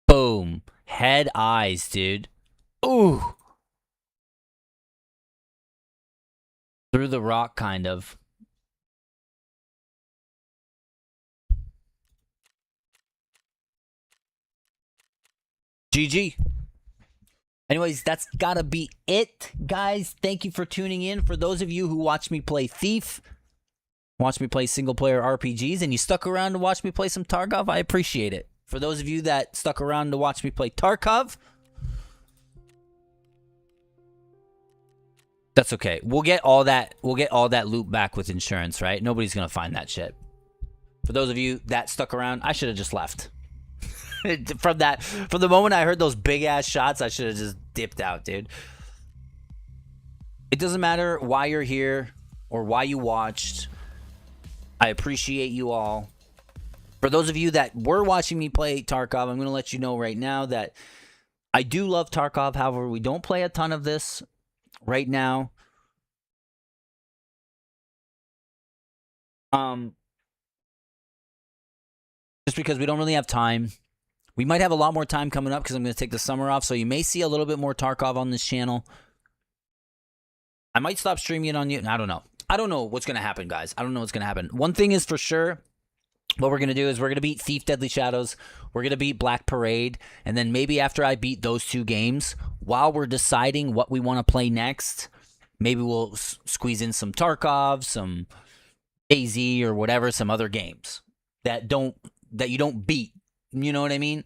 Boom. Head, eyes, dude. Ooh. Through the rock, kind of. GG. Anyways, that's gotta be it, guys. Thank you for tuning in. For those of you who watch me play Thief, watch me play single-player RPGs, and you stuck around to watch me play some Tarkov, I appreciate it. For those of you that stuck around to watch me play Tarkov, that's okay. We'll get all that loot back with insurance, right? Nobody's gonna find that shit. For those of you that stuck around, I should have just left. From the moment I heard those big ass shots, I should have just dipped out, dude. It doesn't matter why you're here or why you watched. I appreciate you all. For those of you that were watching me play Tarkov, I'm going to let you know right now that I do love Tarkov. However, we don't play a ton of this right now. Just because we don't really have time. We might have a lot more time coming up because I'm going to take the summer off, so you may see a little bit more Tarkov on this channel. I might stop streaming it on you. I don't know. I don't know what's going to happen, guys. I don't know what's going to happen. One thing is for sure, what we're going to do is we're going to beat Thief Deadly Shadows. We're going to beat Black Parade. And then maybe after I beat those two games, while we're deciding what we want to play next, maybe we'll squeeze in some Tarkov, some AZ or whatever, some other games that you don't beat. You know what I mean?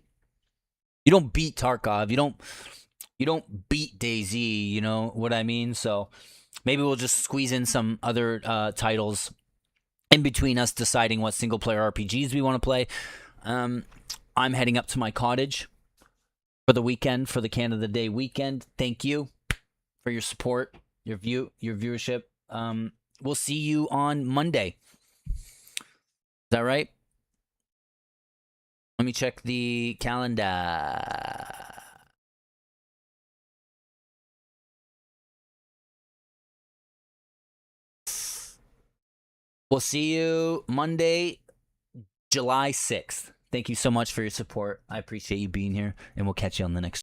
You don't beat Tarkov. You don't beat DayZ, you know what I mean? So maybe we'll just squeeze in some other titles in between us deciding what single-player RPGs we want to play. I'm heading up to my cottage for the weekend, for the Canada Day weekend. Thank you for your support, your viewership. We'll see you on Monday. Is that right? Let me check the calendar. We'll see you Monday, July 6th. Thank you so much for your support. I appreciate you being here, and we'll catch you on the next